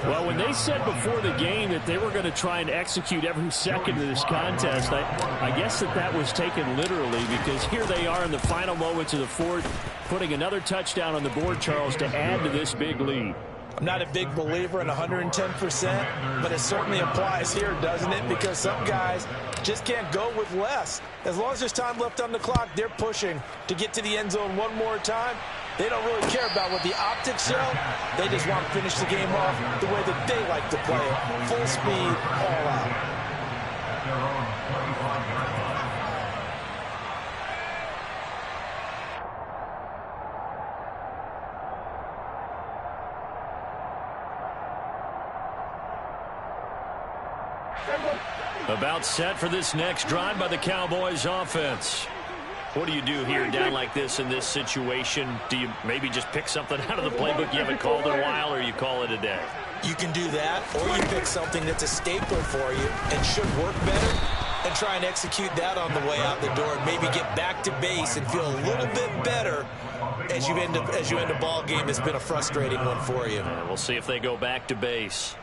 B: Well, when they said before the game that they were going to try and execute every second of this contest, I guess that was taken literally, because here they are in the final moments of the 4th, putting another touchdown on the board, Charles, to add to this big lead.
A: I'm not a big believer in 110%, but it certainly applies here, doesn't it? Because some guys just can't go with less. As long as there's time left on the clock, they're pushing to get to the end zone one more time. They don't really care about what the optics show. They just want to finish the game off the way that they like to play it. Full speed, all out.
C: About set for this next drive by the Cowboys offense. What do you do here down like this in this situation? Do you maybe just pick something out of the playbook you haven't called in a while, or you call it a day?
A: You can do that, or you pick something that's a staple for you and should work better and try and execute that on the way out the door and maybe get back to base and feel a little bit better as you end a ball game that's been a frustrating one for you.
C: We'll see if they go back to base.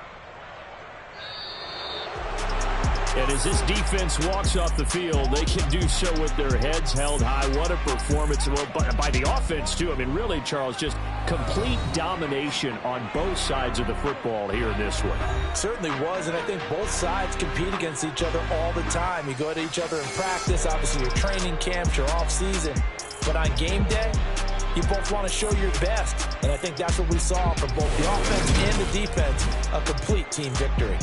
C: And as this defense walks off the field, they can do so with their heads held high. What a performance by the offense, too. I mean, really, Charles, just complete domination on both sides of the football here in this one.
A: Certainly was, and I think both sides compete against each other all the time. You go to each other in practice, obviously your training camps, your off-season. But on game day, you both want to show your best. And I think that's what we saw from both the offense and the defense, a complete team victory.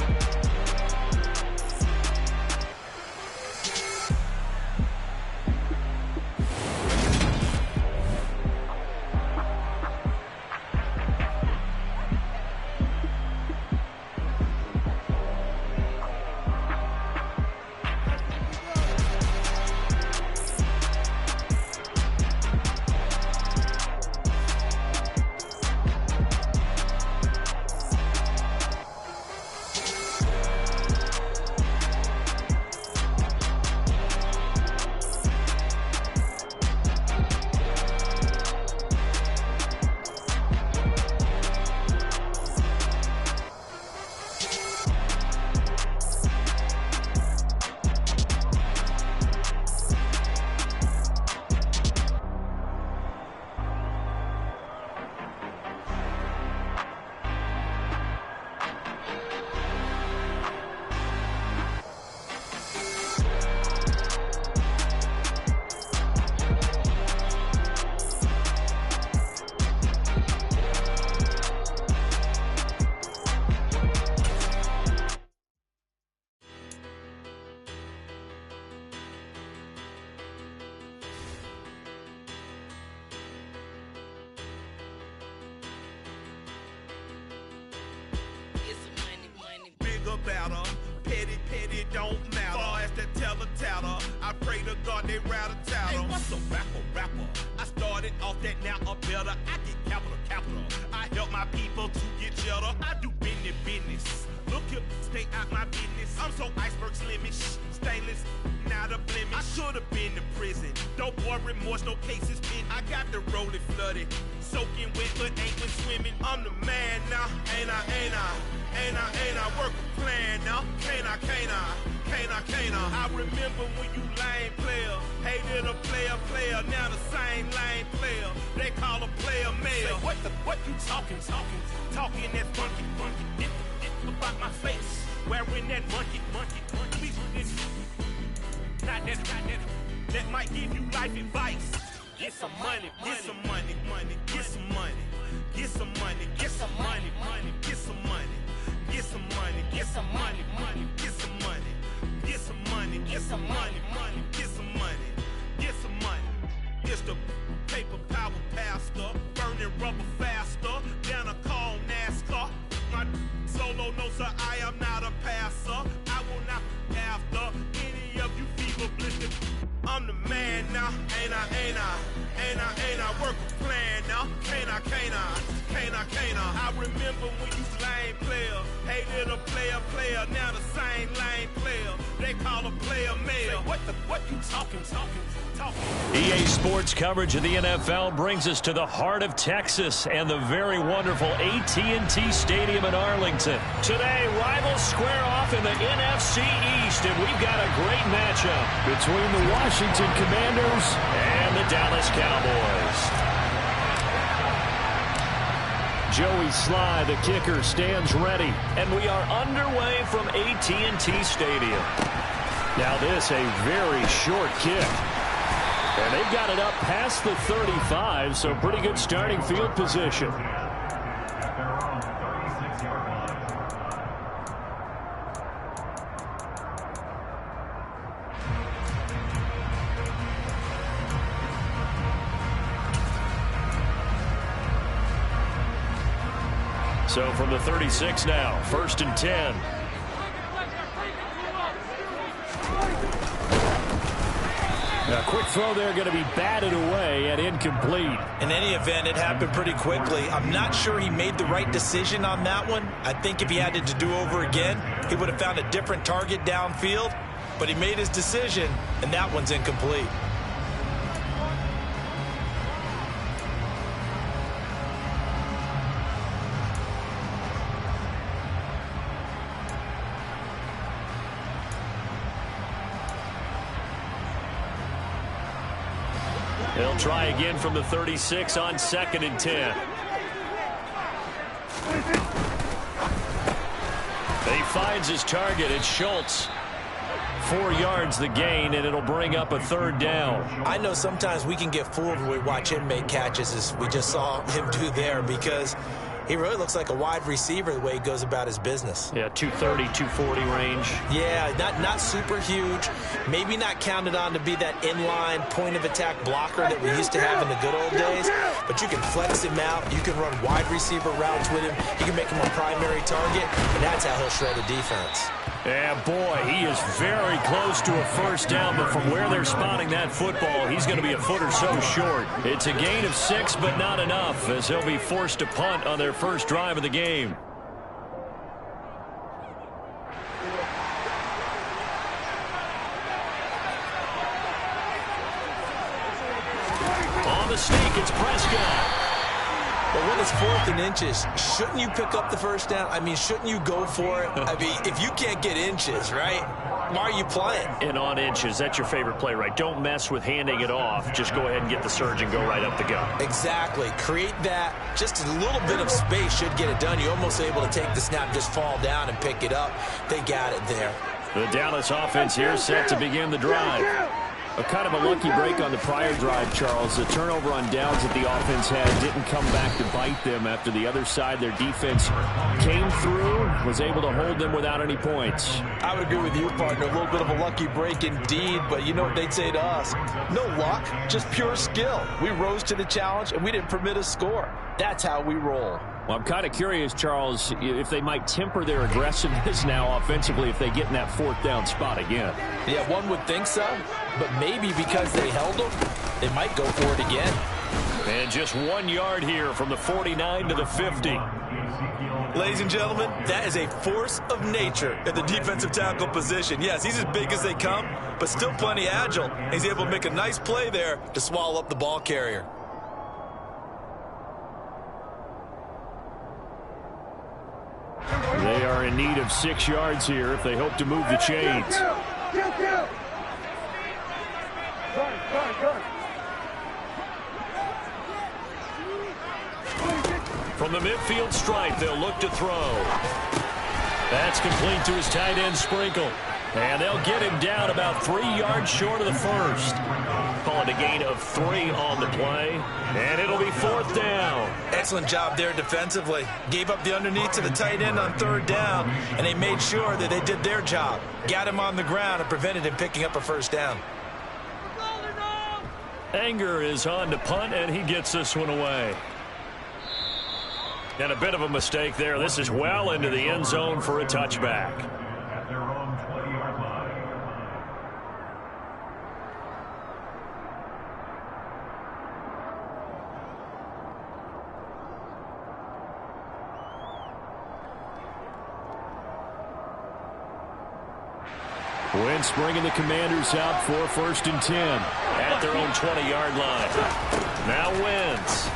G: Better. Petty don't matter. Far as the teller, I pray to God they rattle tattle. Hey, what's a rapper? I started off that, now I'm better. I get capital. I help my people to get cheddar. I do business. Look here, stay out my business. I'm so iceberg slimish, stainless, not a blemish. I should have been to prison. Don't boy remorse, no cases pinned. I got the rolling flooded, soaking wet, but ain't when swimming. I'm the man now, ain't I? Work a plan now, can't I? I remember when you lame player, hated a player, now the same lame player. They call a player mayor. What you talking that funky, about my face, wearing that monkey, please, not that, that might give you life advice. Get some money, get some money, get some money, get some money, get some money, get some money, get some money, get some money, get some money, get some money, get some money, get some money, get some money. It's the paper power pastor, burning rubber faster, down a call NASCAR. My solo no sir, I am not a passer. I will not after any of you fever blistered. I'm the man now, ain't I? Work a plan now, can't I? I remember when you lame player, hated a player, now the same lame player. They call a player mayor. What you talking?
C: EA Sports coverage of the NFL brings us to the heart of Texas and the very wonderful AT&T Stadium in Arlington. Today, rivals square off in the NFC East, and we've got a great matchup between the Washington Commanders and the Dallas Cowboys. Joey Sly, the kicker, stands ready. And we are underway from AT&T Stadium. Now this, a very short kick. And they've got it up past the 35, so pretty good starting field position. So from the 36 now, 1st and 10. A quick throw there going to be batted away and incomplete.
A: In any event, it happened pretty quickly. I'm not sure he made the right decision on that one. I think if he had it to do over again, he would have found a different target downfield. But he made his decision, and that one's incomplete.
C: They'll try again from the 36 on 2nd and 10. He finds his target. It's Schultz. 4 yards the gain, and it'll bring up a 3rd down.
A: I know sometimes we can get fooled when we watch him make catches, as we just saw him do there, because he really looks like a wide receiver the way he goes about his business.
C: Yeah, 230, 240 range.
A: Yeah, not super huge. Maybe not counted on to be that inline point-of-attack blocker that we used to have in the good old days. But you can flex him out. You can run wide receiver routes with him. You can make him a primary target, and that's how he'll shred a defense.
C: Yeah, boy, he is very close to a 1st down, but from where they're spotting that football, he's going to be a foot or so short. It's a gain of 6, but not enough, as he'll be forced to punt on their first drive of the game. On the sneak, it's Prescott.
A: But when it's 4th and inches, shouldn't you pick up the 1st down? I mean, shouldn't you go for it? I mean, if you can't get inches, right, why are you playing?
C: And on inches, that's your favorite play, right? Don't mess with handing it off. Just go ahead and get the surge and go right up the gut.
A: Exactly. Create that. Just a little bit of space should get it done. You're almost able to take the snap, just fall down and pick it up. They got it there.
C: The Dallas offense here set to begin the drive. A kind of a lucky break on the prior drive, Charles. The turnover on downs that the offense had didn't come back to bite them after the other side. Their defense came through, was able to hold them without any points.
A: I would agree with you, partner. A little bit of a lucky break indeed, but you know what they'd say to us? No luck, just pure skill. We rose to the challenge, and we didn't permit a score. That's how we roll.
C: Well, I'm kind of curious, Charles, if they might temper their aggressiveness now offensively if they get in that 4th down spot again.
A: Yeah, one would think so, but maybe because they held them, they might go for it again.
C: And just 1 yard here from the 49 to the 50.
A: Ladies and gentlemen, that is a force of nature at the defensive tackle position. Yes, he's as big as they come, but still plenty agile. He's able to make a nice play there to swallow up the ball carrier.
C: They are in need of 6 yards here if they hope to move the chains. From the midfield stripe, they'll look to throw. That's complete to his tight end, Sprinkle. And they'll get him down about 3 yards short of the 1st. Call it a gain of 3 on the play. And it'll be 4th down.
A: Excellent job there defensively. Gave up the underneath to the tight end on 3rd down, and they made sure that they did their job. Got him on the ground and prevented him picking up a 1st down.
C: Anger is on to punt, and he gets this one away. And a bit of a mistake there. This is well into the end zone for a touchback.
D: At their own 20-yard line.
C: Wentz bringing the Commanders out for 1st and 10 at their own 20-yard line. Now Wentz.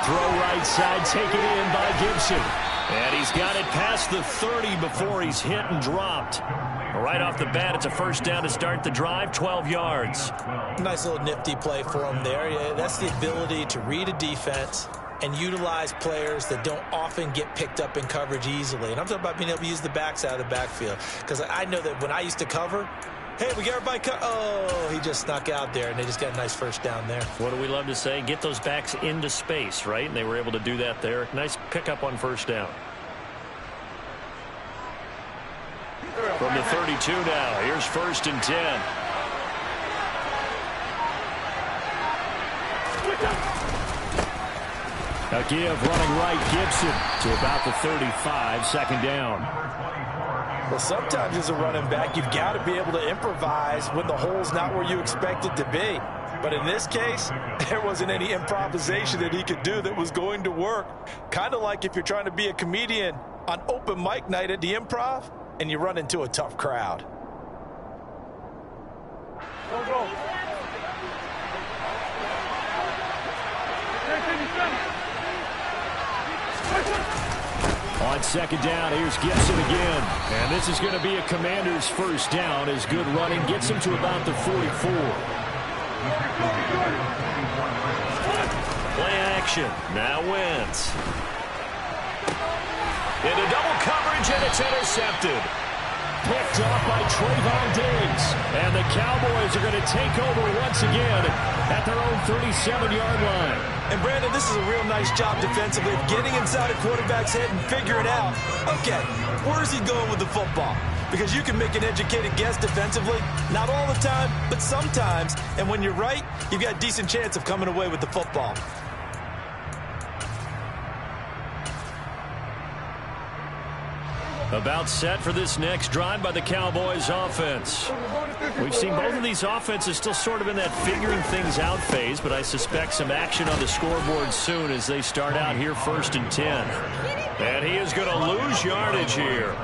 C: Throw right side, taken in by Gibson. And he's got it past the 30 before he's hit and dropped. Right off the bat, it's a 1st down to start the drive, 12 yards.
A: Nice little nifty play for him there. Yeah, that's the ability to read a defense and utilize players that don't often get picked up in coverage easily. And I'm talking about being able to use the backside of the backfield. Because I know that when I used to cover, hey, we got everybody oh, he just snuck out there, and they just got a nice first down there.
C: What do we love to say? Get those backs into space, right? And they were able to do that there. Nice pickup on first down. From the 32 now, here's 1st and 10. A give running right, Gibson to about the 35, 2nd down.
A: Well, sometimes as a running back, you've got to be able to improvise when the hole's not where you expect it to be. But in this case, there wasn't any improvisation that he could do that was going to work. Kind of like if you're trying to be a comedian on open mic night at the Improv and you run into a tough crowd.
E: Go.
B: On 2nd down, here's Gibson again. And this is going to be a Commander's first down as good running gets him to about the 44.
C: Play action. Now wins. Into double coverage, and it's intercepted.
B: Picked off by Trayvon Diggs. And the Cowboys are going to take over once again at their own 37-yard line.
A: And, Brandon, this is a real nice job defensively of getting inside a quarterback's head and figuring out, okay, where's he going with the football? Because you can make an educated guess defensively, not all the time, but sometimes. And when you're right, you've got a decent chance of coming away with the football.
C: About set for this next drive by the Cowboys offense. We've seen both of these offenses still sort of in that figuring things out phase, but I suspect some action on the scoreboard soon as they start out here 1st and 10. And he is going to lose yardage here.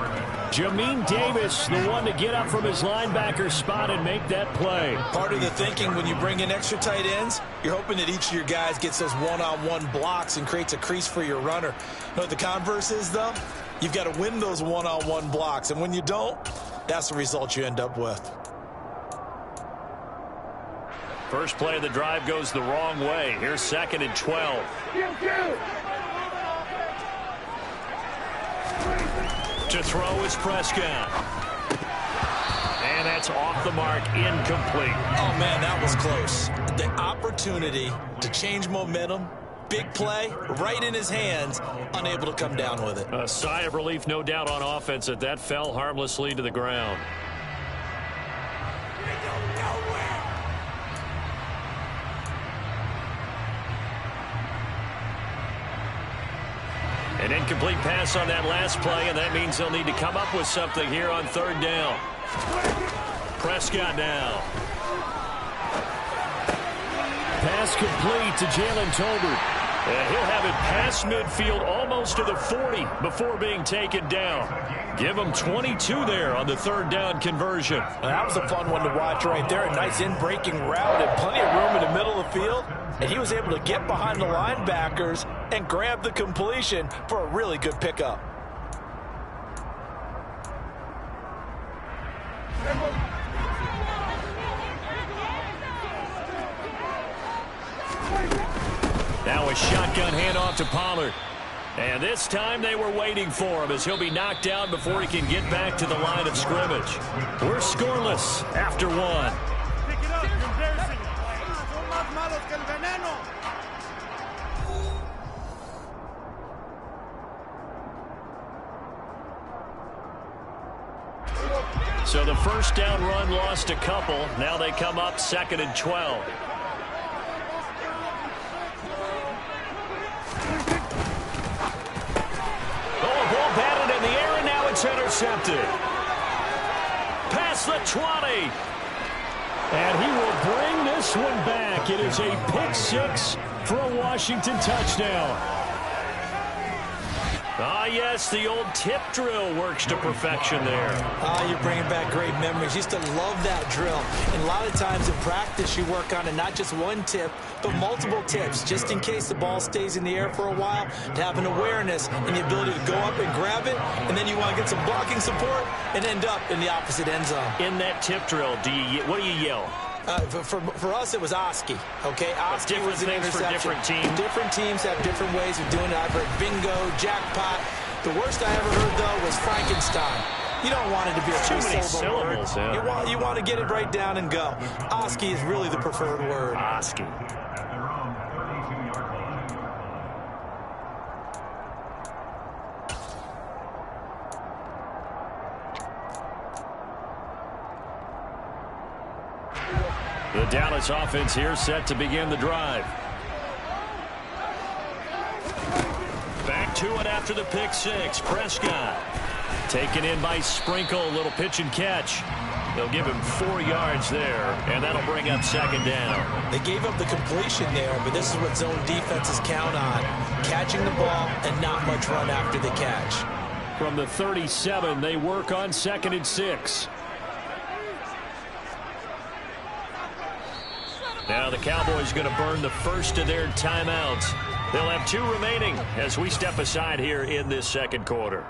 B: Jamin Davis, the one to get up from his linebacker spot and make that play.
A: Part of the thinking when you bring in extra tight ends, you're hoping that each of your guys gets those one-on-one blocks and creates a crease for your runner. You know what the converse is, though? You've got to win those one-on-one blocks, and when you don't, that's the result you end up with.
C: First play of the drive goes the wrong way. Here's 2nd and 12. To throw is Prescott. And that's off the mark, incomplete.
A: Oh, man, that was close. The opportunity to change momentum, big play, right in his hands, unable to come down with it.
C: A sigh of relief, no doubt, on offense that that fell harmlessly to the ground. An incomplete pass on that last play, and that means they'll need to come up with something here on 3rd down. Prescott now.
B: Pass complete to Jalen Tolbert.
C: And he'll have it past midfield almost to the 40 before being taken down. Give him 22 there on the 3rd down conversion.
A: That was a fun one to watch right there. A nice in-breaking route and plenty of room in the middle of the field. And he was able to get behind the linebackers and grab the completion for a really good pickup.
C: Now a shotgun handoff to Pollard. And this time they were waiting for him as he'll be knocked down before he can get back to the line of scrimmage. We're scoreless after 1.
E: Pick it up. You're embarrassing.
C: So the first down run lost a couple. Now they come up 2nd and 12. Intercepted. Past the 20.
B: And he will bring this one back. It is a pick 6 for a Washington touchdown.
C: Ah, yes, the old tip drill works to perfection there.
A: Ah, you're bringing back great memories. Used to love that drill. And a lot of times in practice, you work on it, not just one tip, but multiple tips, just in case the ball stays in the air for a while, to have an awareness and the ability to go up and grab it, and then you want to get some blocking support and end up in the opposite end zone.
C: In that tip drill, what do you yell?
A: For us, it was Oski. Okay, Oski was an interception.
C: For different teams.
A: Different teams have different ways of doing it. I've heard bingo, jackpot. The worst I ever heard, though, was Frankenstein. You don't want it to be a two-syllable word. Yeah. You want to get it right down and go. Oski is really the preferred word.
C: Oski. The Dallas offense here set to begin the drive. Back to it after the pick six. Prescott taken in by Sprinkle. A little pitch and catch. They'll give him 4 yards there, and that'll bring up second down.
A: They gave up the completion there, but this is what zone defenses count on. Catching the ball and not much run after the catch.
C: From the 37, they work on 2nd and 6. Now the Cowboys going to burn the first of their timeouts. They'll have 2 remaining as we step aside here in this second quarter.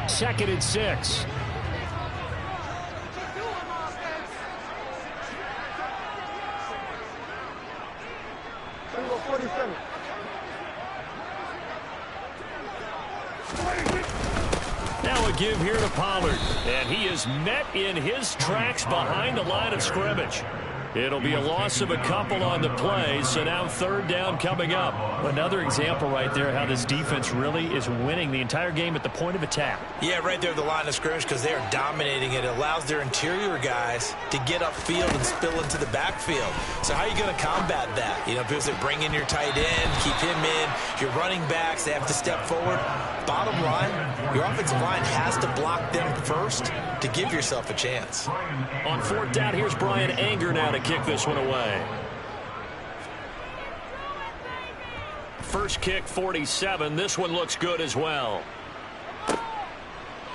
C: Second and 6. Now a give here to Pollard, and he is met in his tracks behind the line of scrimmage. It'll be a loss of a couple on the play, so now 3rd down coming up.
B: Another example right there how this defense really is winning the entire game at the point of attack.
A: Yeah, right there at the line of scrimmage because they are dominating it. It allows their interior guys to get upfield and spill into the backfield. So how are you going to combat that? You know, people say bring in your tight end, keep him in. Your running backs, they have to step forward. Bottom line, your offensive line has to block them first to give yourself a chance.
C: On 4th down, here's Brian Anger now to kick this one away. First kick, 47. This one looks good as well.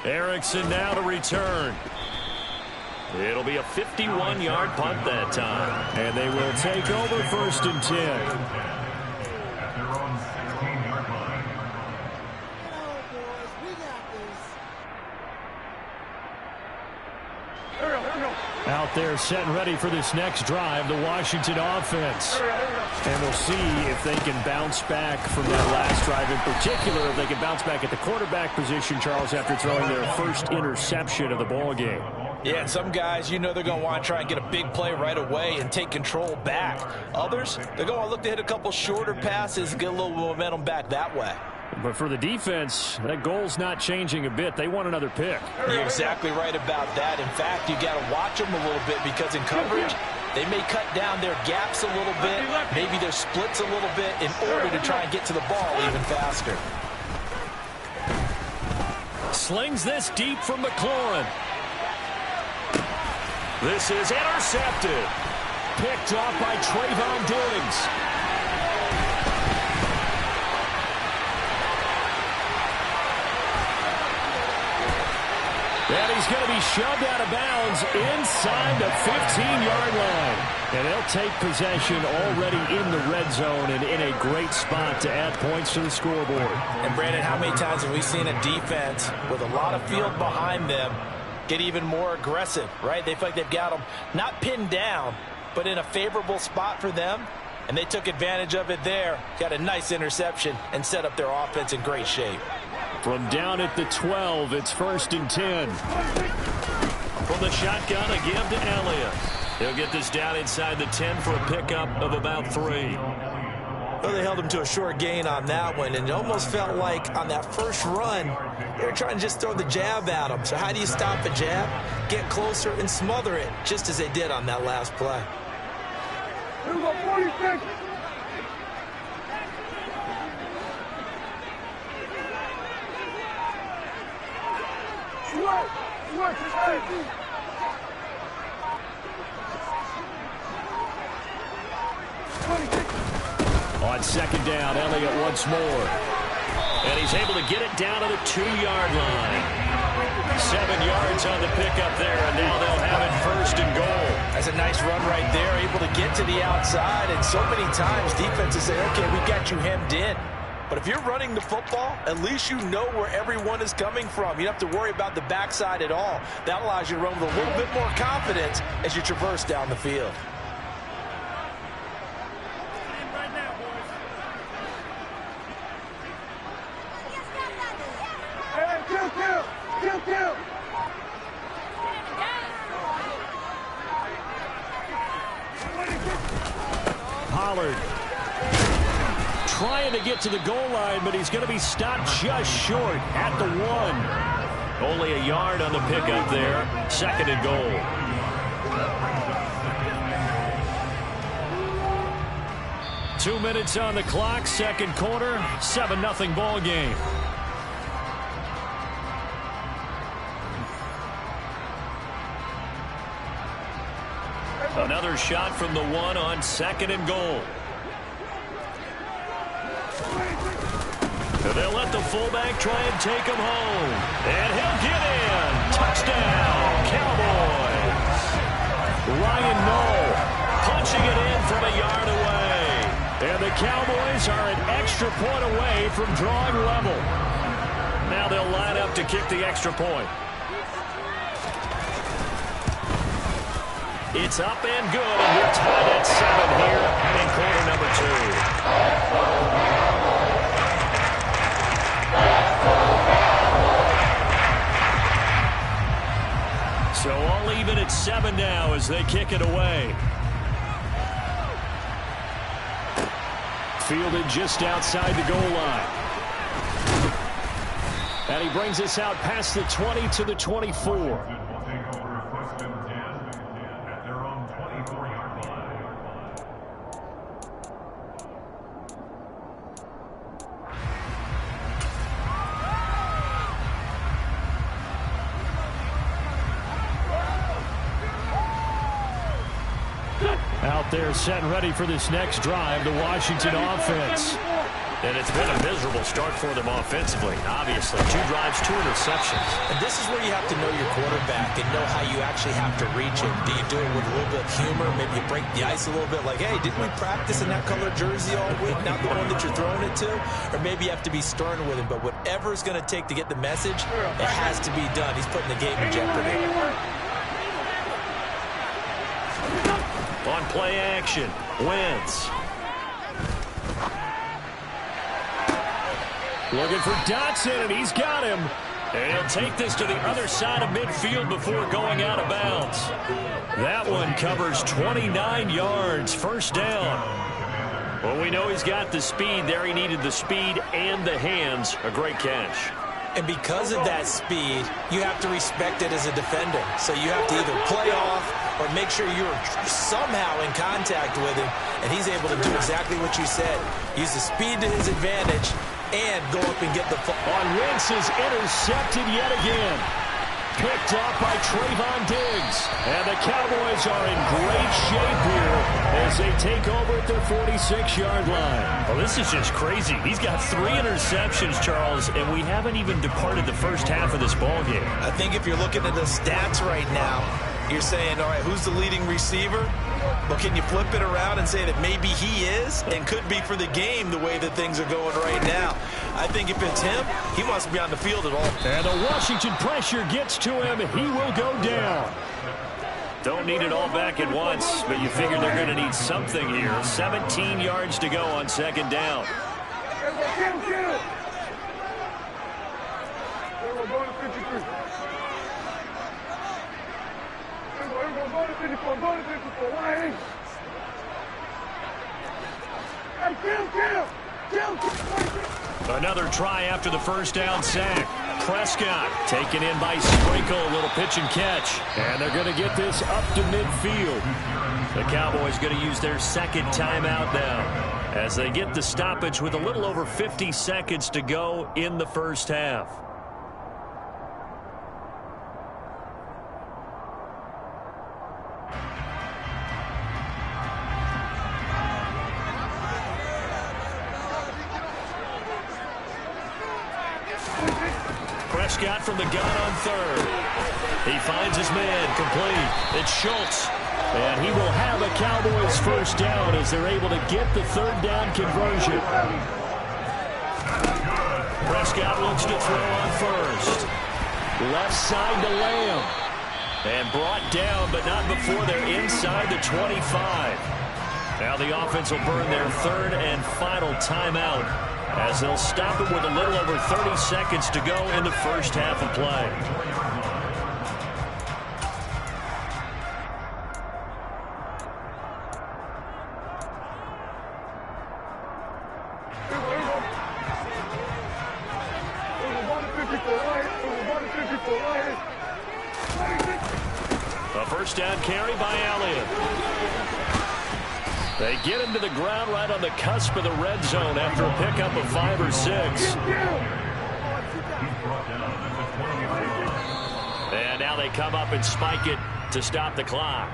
C: Erickson now to return. It'll be a 51-yard punt that time.
B: And they will take over 1st and 10. Out there set and ready for this next drive, the Washington offense. And we'll see if they can bounce back from that last drive. In particular, if they can bounce back at the quarterback position, Charles, after throwing their first interception of the ball game.
A: Yeah, and some guys, you know they're going to want to try and get a big play right away and take control back. Others, they're going to look to hit a couple shorter passes and get a little momentum back that way.
B: But for the defense, that goal's not changing a bit. They want another pick.
A: You're exactly right about that. In fact, you got to watch them a little bit because in coverage, they may cut down their gaps a little bit, maybe their splits a little bit in order to try and get to the ball even faster.
C: Slings this deep from McLaurin. This is intercepted.
B: Picked off by Trayvon Diggs. And he's going to be shoved out of bounds inside the 15-yard line. And they'll take possession already in the red zone and in a great spot to add points to the scoreboard.
A: And, Brandon, how many times have we seen a defense with a lot of field behind them get even more aggressive, right? They feel like they've got them not pinned down, but in a favorable spot for them. And they took advantage of it there, got a nice interception, and set up their offense in great shape.
B: From down at the 12, it's 1st and 10.
C: From the shotgun, a give to Elliott. He'll get this down inside the 10 for a pickup of about 3.
A: Well, they held him to a short gain on that one, and it almost felt like on that first run, they were trying to just throw the jab at him. So how do you stop a jab? Get closer and smother it, just as they did on that last play.
E: Here we go, 46.
B: On 2nd down, Elliott once more.
C: And he's able to get it down to the 2-yard line. 7 yards on the pickup there, and now they'll have it 1st and goal.
A: That's a nice run right there, able to get to the outside. And so many times defenses say, okay, we got you hemmed in. But if you're running the football, at least you know where everyone is coming from. You don't have to worry about the backside at all. That allows you to run with a little bit more confidence as you traverse down the field.
B: Pollard trying to get to the goal line, but he's going to be stopped just short at the 1.
C: Only a yard on the pickup there. 2nd and goal.
B: Two minutes on the clock, second quarter, 7-0 ball game.
C: Another shot from the 1 on 2nd and goal. And they'll let the fullback try and take him home. And he'll get in. Touchdown, Cowboys.
B: Ryan Noll punching it in from a yard away. And the Cowboys are an extra point away from drawing level.
C: Now they'll line up to kick the extra point. It's up and good, and we're tied at 7 here in quarter number 2.
B: So all even at 7 now as they kick it away. Fielded just outside the goal line. And he brings us out past the 20 to the 24. Out there set and ready for this next drive, the Washington offense.
C: And it's been a miserable start for them offensively. Obviously, 2 drives, 2 interceptions.
A: And this is where you have to know your quarterback and know how you actually have to reach him. Do you do it with a little bit of humor? Maybe you break the ice a little bit like, hey, didn't we practice in that color jersey all week? Not the one that you're throwing it to? Or maybe you have to be stern with him. But whatever it's going to take to get the message, it has to be done. He's putting the game in jeopardy.
C: On play action, Wentz.
B: Looking for Dotson, and he's got him.
C: And he'll take this to the other side of midfield before going out of bounds.
B: That one covers 29 yards, first down.
C: Well, we know he's got the speed there. He needed the speed and the hands. A great catch.
A: And because of that speed, you have to respect it as a defender. So you have to either play off or make sure you're somehow in contact with him, and he's able to do exactly what you said. Use the speed to his advantage and go up and get the football.
B: On Wentz is intercepted yet again. Picked off by Trayvon Diggs. And the Cowboys are in great shape here as they take over at their 46-yard line.
C: Well, this is just crazy. He's got 3 interceptions, Charles, and we haven't even departed the first half of this ballgame.
A: I think if you're looking at the stats right now, you're saying, all right, who's the leading receiver? Well, can you flip it around and say that maybe he is and could be for the game the way that things are going right now? I think if it's him, he wants to be on the field at all.
B: And the Washington pressure gets to him. He will go down.
C: Don't need it all back at once, but you figure they're going to need something here. 17 yards to go on second down.
B: Another try after the first down sack. Prescott taken in by Sprinkle, a little pitch and catch. And they're going to get this up to midfield.
C: The Cowboys going to use their second timeout now as they get the stoppage with a little over 50 seconds to go in the first half.
B: Prescott from the gun on third. He finds his man complete. It's Schultz. And he will have a Cowboys first down as they're able to get the third down conversion.
C: Prescott looks to throw on first. Left side to Lamb. And brought down, but not before they're inside the 25. Now the offense will burn their third and final timeout as they'll stop it with a little over 30 seconds to go in the first half of play. A first down carry by Elliott. They get him to the ground right on the cusp of the red zone after a pickup of 5 or 6. And now they come up and spike it to stop the clock.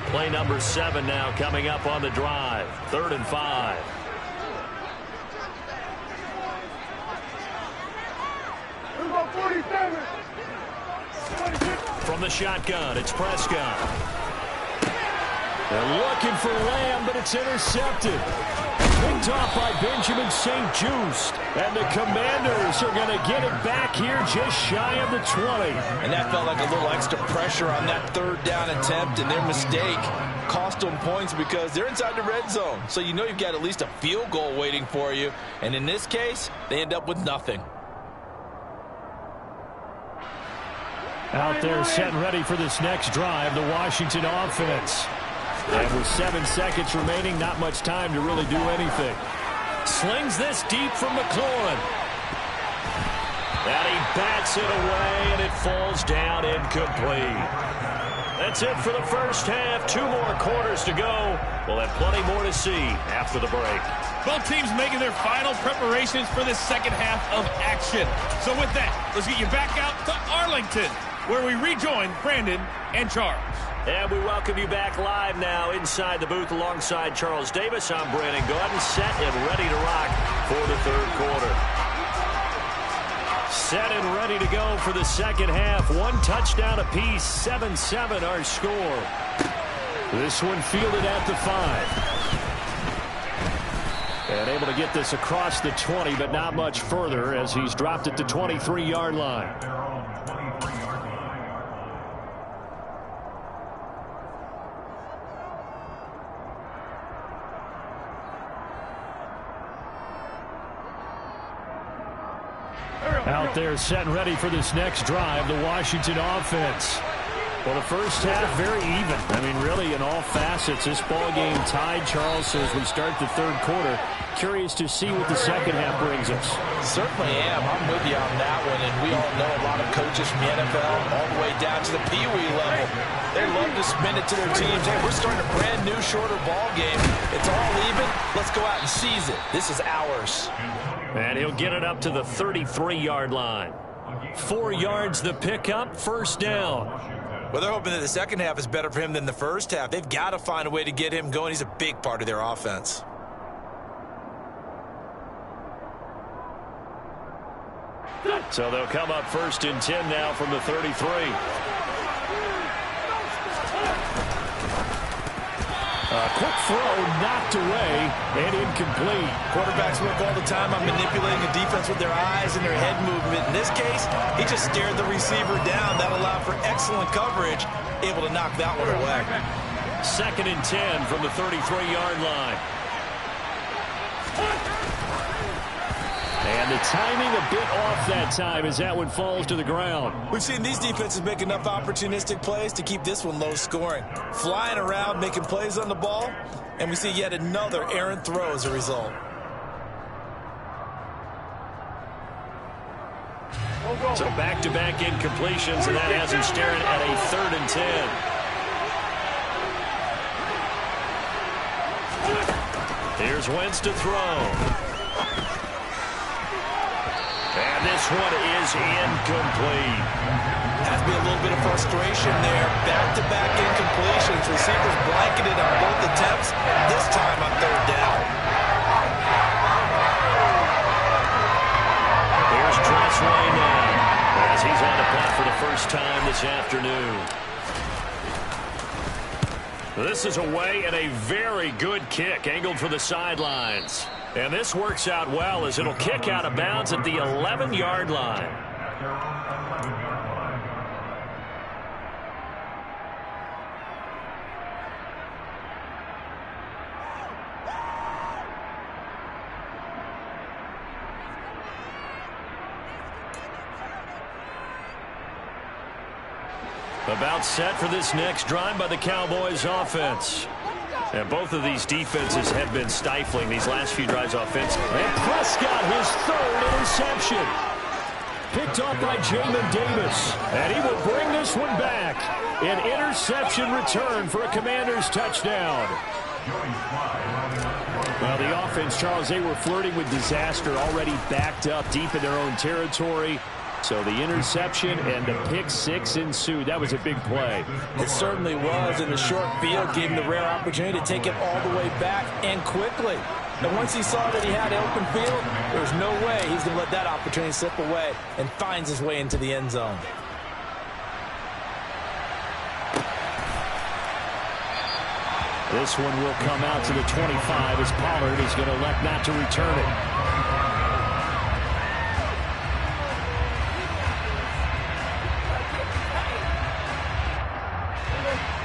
C: Play number 7 now coming up on the drive. 3rd and 5. From the shotgun, it's Prescott. They're looking for Lamb, but it's intercepted. Picked off by Benjamin St-Juste. And the Commanders are going to get it back here just shy of the 20.
A: And that felt like a little extra pressure on that 3rd down attempt, and their mistake cost them points because they're inside the red zone. So you know you've got at least a field goal waiting for you. And in this case, they end up with nothing.
B: Out there set and ready for this next drive, the Washington offense. And with 7 seconds remaining, not much time to really do anything.
C: Slings this deep from McLaurin. And he bats it away, and it falls down incomplete. That's it for the first half. 2 more quarters to go. We'll have plenty more to see after the break.
F: Both teams making their final preparations for the second half of action. So with that, let's get you back out to Arlington, where we rejoin Brandon and Charles.
C: And we welcome you back live now inside the booth alongside Charles Davis. I'm Brandon Gaudin, set and ready to rock for the 3rd quarter. Set and ready to go for the second half. 1 touchdown apiece, 7-7 our score. This one fielded at the 5. And able to get this across the 20, but not much further as he's dropped it to 23-yard line. Out there set and ready for this next drive, the Washington offense. Well, the first half, very even. I mean, really, in all facets, this ball game tied, Charles, so as we start the 3rd quarter. Curious to see what the second half brings us.
A: Certainly am. I'm with you on that one, and we all know a lot of coaches from the NFL all the way down to the Pee Wee level. They love to spin it to their teams. Hey, we're starting a brand new, shorter ball game. It's all even. Let's go out and seize it. This is ours.
C: And he'll get it up to the 33-yard line. 4 yards the pickup, first down.
A: Well, they're hoping that the second half is better for him than the first half. They've got to find a way to get him going. He's a big part of their offense.
C: So they'll come up 1st and 10 now from the 33.
B: A quick throw knocked away and incomplete.
A: Quarterbacks work all the time on manipulating the defense with their eyes and their head movement. In this case, he just stared the receiver down. That allowed for excellent coverage, able to knock that one away.
C: 2nd and 10 from the 33-yard line.
B: And the timing a bit off that time as that one falls to the ground.
A: We've seen these defenses make enough opportunistic plays to keep this one low scoring. Flying around, making plays on the ball, and we see yet another errant throw as a result.
C: So back-to-back incompletions, and that has him staring at a 3rd and 10. Here's Wentz to throw. And this one is incomplete.
A: Has to be a little bit of frustration there. Back-to-back incompletions. Receivers blanketed on both attempts, this time on 3rd down.
C: Here's Tress Way now. as he's on the punt for the first time this afternoon. This is away and a very good kick angled for the sidelines. And this works out well as it'll kick out of bounds at the 11-yard line. About set for this next drive by the Cowboys offense. And both of these defenses have been stifling these last few drives offensively.
B: And Prescott, his third interception. Picked off by Jamin Davis. And he will bring this one back. An interception return for a Commanders touchdown. Well, the offense, Charles, they were flirting with disaster, already backed up deep in their own territory. So the interception and the pick six ensued. That was a big play.
A: It certainly was, and the short field gave him the rare opportunity to take it all the way back and quickly. And once he saw that he had open field, there was no way he's going to let that opportunity slip away, and finds his way into the end zone.
B: This one will come out to the 25 as Pollard is going to elect not to return it.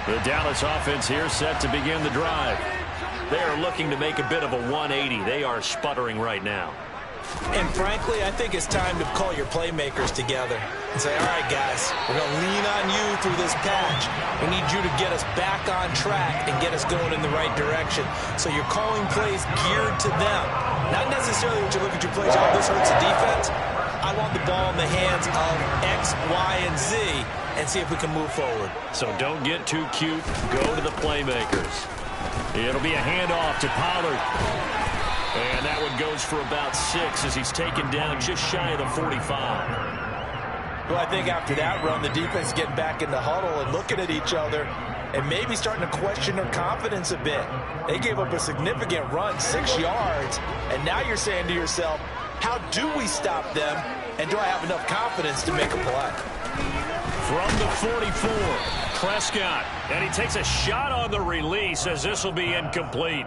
C: The Dallas offense here set to begin the drive. They are looking to make a bit of a 180. They are sputtering right now.
A: And frankly, I think it's time to call your playmakers together and say, all right, guys, we're going to lean on you through this patch. We need you to get us back on track and get us going in the right direction. So you're calling plays geared to them. Not necessarily that you look at your plays, oh, this hurts the defense. I want the ball in the hands of X, Y, and Z and see if we can move forward.
C: So don't get too cute. Go to the playmakers. It'll be a handoff to Pollard. And that one goes for about 6 as he's taken down just shy of the 45.
A: Well, I think after that run, the defense is getting back in the huddle and looking at each other and maybe starting to question their confidence a bit. They gave up a significant run, 6 yards, and now you're saying to yourself, how do we stop them, and do I have enough confidence to make a play?
C: From the 44, Prescott, and he takes a shot on the release as this will be incomplete.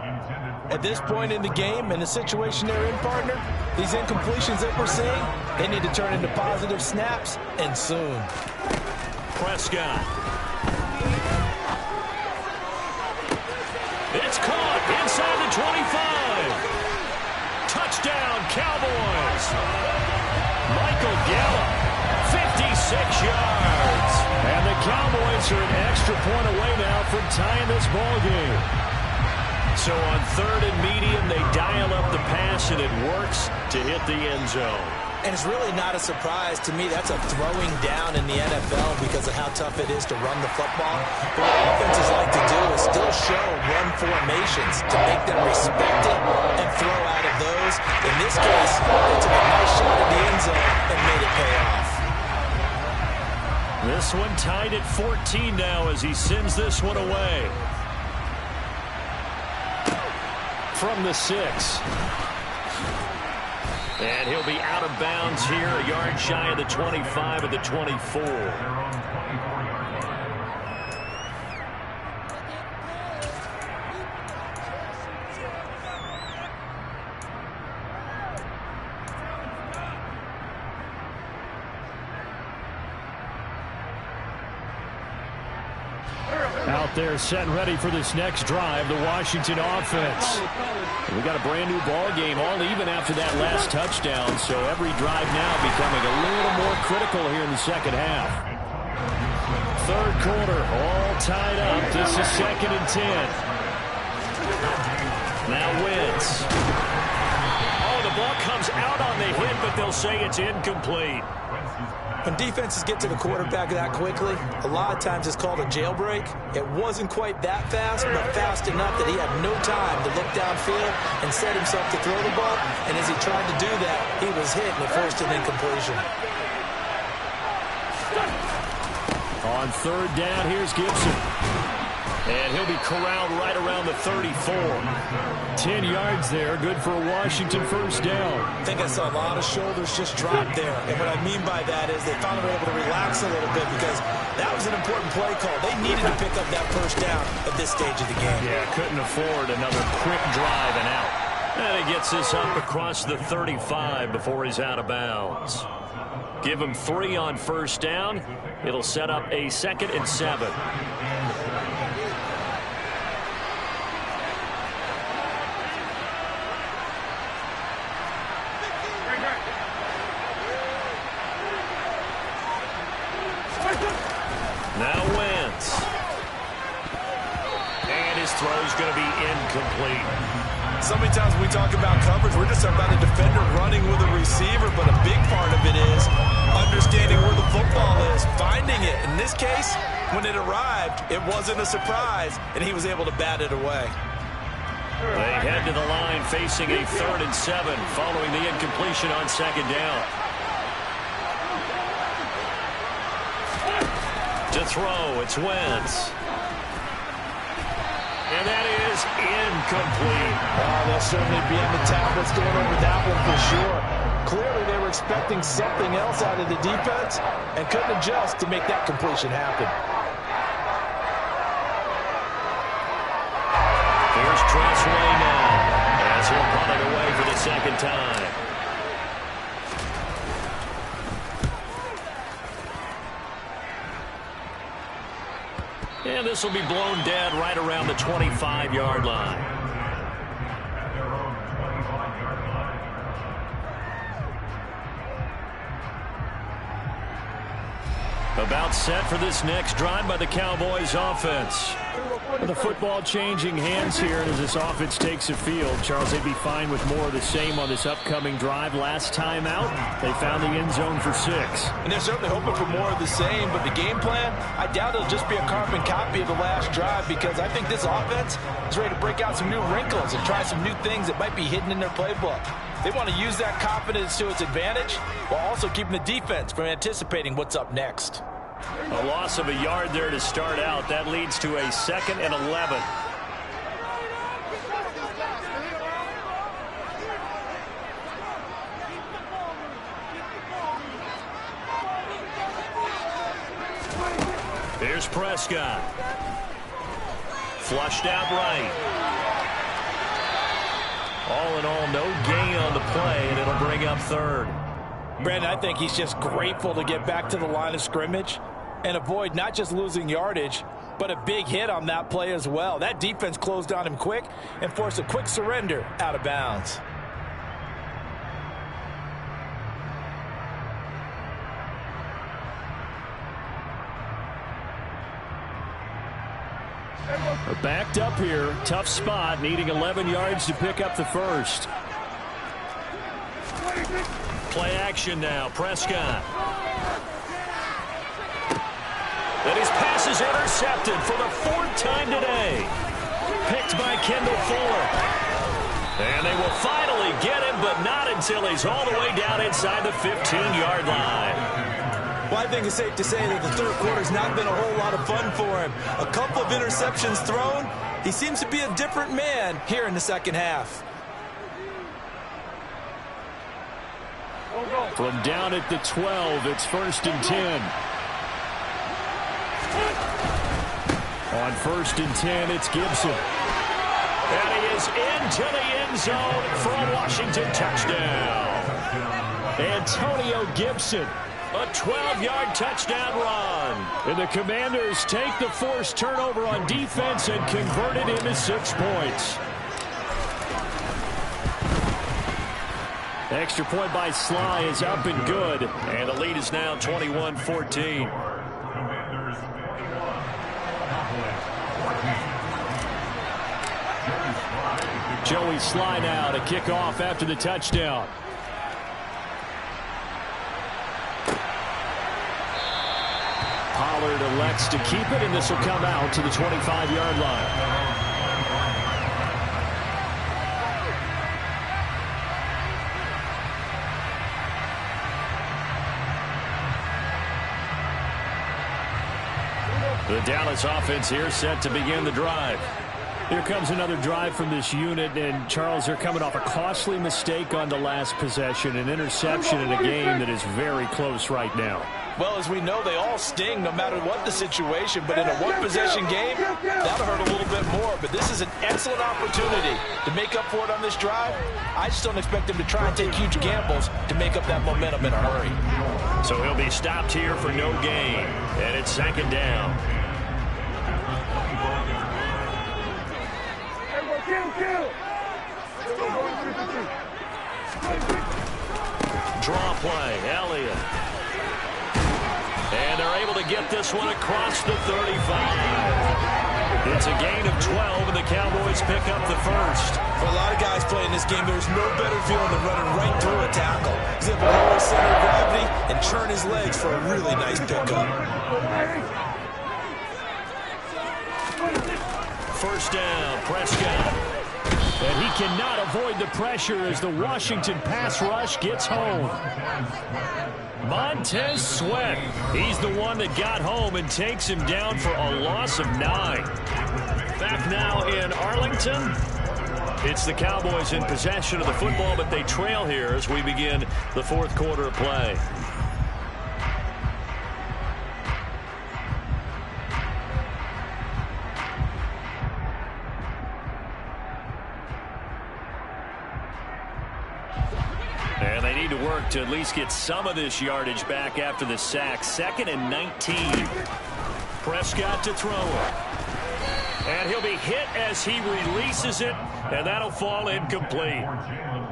A: At this point in the game, in the situation they're in, partner, these incompletions that we're seeing, they need to turn into positive snaps, and soon.
C: Prescott. It's caught inside the 25. Touchdown, Cowboys. Michael Gallup, 56 yards. And the Cowboys are an extra point away now from tying this ball game. So on 3rd and medium, they dial up the pass, and it works to hit the end zone.
A: And it's really not a surprise to me. That's a throwing down in the NFL because of how tough it is to run the football. But what offenses like to do is still show run formations to make them respect it and throw out of those. In this case, they took a nice shot at the end zone and made it pay off.
C: This one tied at 14 now as he sends this one away.
B: From the 6.
C: And he'll be out of bounds here, a yard shy of the 25 of the 24.
B: Out there set and ready for this next drive, the Washington offense. We got a brand new ball game, all even after that last touchdown, so every drive now becoming a little more critical here in the second half. 3rd quarter, all tied up. This is 2nd and 10.
C: Now Wentz. Oh, the ball comes out on the hit, but they'll say it's incomplete.
A: When defenses get to the quarterback that quickly, a lot of times it's called a jailbreak. It wasn't quite that fast, but fast enough that he had no time to look downfield and set himself to throw the ball. And as he tried to do that, he was hit and it forced an incompletion.
B: On 3rd down, here's Gibson.
C: And he'll be corralled right around the 34.
B: 10 yards there, good for a Washington first down.
A: I think I saw a lot of shoulders just drop there. And what I mean by that is they finally were able to relax a little bit because that was an important play call. They needed to pick up that first down at this stage of the game.
C: Yeah, couldn't afford another quick drive and out. And he gets this up across the 35 before he's out of bounds. Give him 3 on first down. It'll set up a 2nd and 7. Now Wentz. And his throw's going to be incomplete.
A: So many times when we talk about coverage, we're just about a defender running with a receiver, but a big part of it is understanding where the football is, finding it. In this case, when it arrived, it wasn't a surprise, and he was able to bat it away.
C: They head to the line facing a 3rd and 7 following the incompletion on 2nd down. To throw, it's Wentz. And that is incomplete.
A: They'll certainly be on the tablets going over that one for sure. Clearly, they were expecting something else out of the defense and couldn't adjust to make that completion happen.
C: Here's Tressway now as he'll punt it away for the 2nd time. And this will be blown dead right around the 25-yard line. About set for this next drive by the Cowboys offense.
B: The football changing hands here as this offense takes the field. Charles, they'd be fine with more of the same on this upcoming drive. Last time out, they found the end zone for 6.
A: And they're certainly hoping for more of the same, but the game plan, I doubt it'll just be a carbon copy of the last drive because I think this offense is ready to break out some new wrinkles and try some new things that might be hidden in their playbook. They want to use that confidence to its advantage while also keeping the defense from anticipating what's up next.
C: A loss of a yard there to start out. That leads to a 2nd and 11. Here's Prescott. Flushed out right. All in all, no gain on the play, and it'll bring up 3rd.
A: Brandon, I think he's just grateful to get back to the line of scrimmage and avoid not just losing yardage, but a big hit on that play as well. That defense closed on him quick and forced a quick surrender out of bounds.
B: Backed up here, tough spot, needing 11 yards to pick up the first.
C: Play action now, Prescott. And his pass is intercepted for the 4th time today. Picked by Kendall Fuller. And they will finally get him, but not until he's all the way down inside the 15-yard line.
A: Well, I think it's safe to say that the third quarter's not been a whole lot of fun for him. A couple of interceptions thrown. He seems to be a different man here in the second half.
B: From down at the 12, it's 1st and 10. On 1st and 10, it's Gibson.
C: And he is into the end zone for a Washington touchdown.
B: Antonio Gibson.
C: A 12-yard touchdown run.
B: And the Commanders take the forced turnover on defense and convert it into 6 points. Extra point by Sly is up and good.
C: And the lead is now 21-14.
B: Joey Sly now to kick off after the touchdown. Pollard elects to keep it, and this will come out to the 25-yard line.
C: The Dallas offense here set to begin the drive. Here comes another drive from this unit, and Charles, they're coming off a costly mistake on the last possession, an interception in a game that is very close right now.
A: Well, as we know, they all sting no matter what the situation, but in a one-possession game, that'll hurt a little bit more. But this is an excellent opportunity to make up for it on this drive. I just don't expect them to try and take huge gambles to make up that momentum in a hurry.
C: So he'll be stopped here for no gain, and it's second down. Draw play, Elliott. And they're able to get this one across the 35. It's a gain of 12, and the Cowboys pick up the first.
A: For a lot of guys playing this game, there's no better feeling than running right through a tackle. He's able to lower his center of gravity and churn his legs for a really nice pickup.
C: First down, Prescott. And he cannot avoid the pressure as the Washington pass rush gets home. Montez Sweat. He's the one that got home and takes him down for a loss of 9. Back now in Arlington. It's the Cowboys in possession of the football, but they trail here as we begin the fourth quarter of play. And they need to work to at least get some of this yardage back after the sack. 2nd and 19. Prescott to throw it. And he'll be hit as he releases it, and that'll fall incomplete.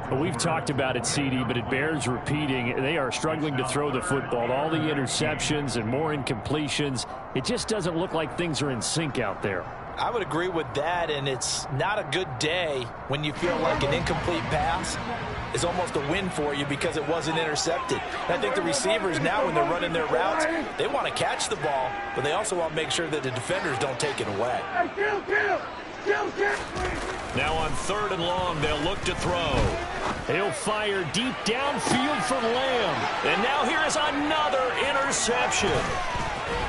C: Well, we've talked about it, CD, but it bears repeating. They are struggling to throw the football. All the interceptions and more incompletions. It just doesn't look like things are in sync out there.
A: I would agree with that, and it's not a good day when you feel like an incomplete pass is almost a win for you because it wasn't intercepted. And I think the receivers now, when they're running their routes, they want to catch the ball, but they also want to make sure that the defenders don't take it away.
C: Now on 3rd and long, they'll look to throw. He'll fire deep downfield for Lamb. And now here is another interception.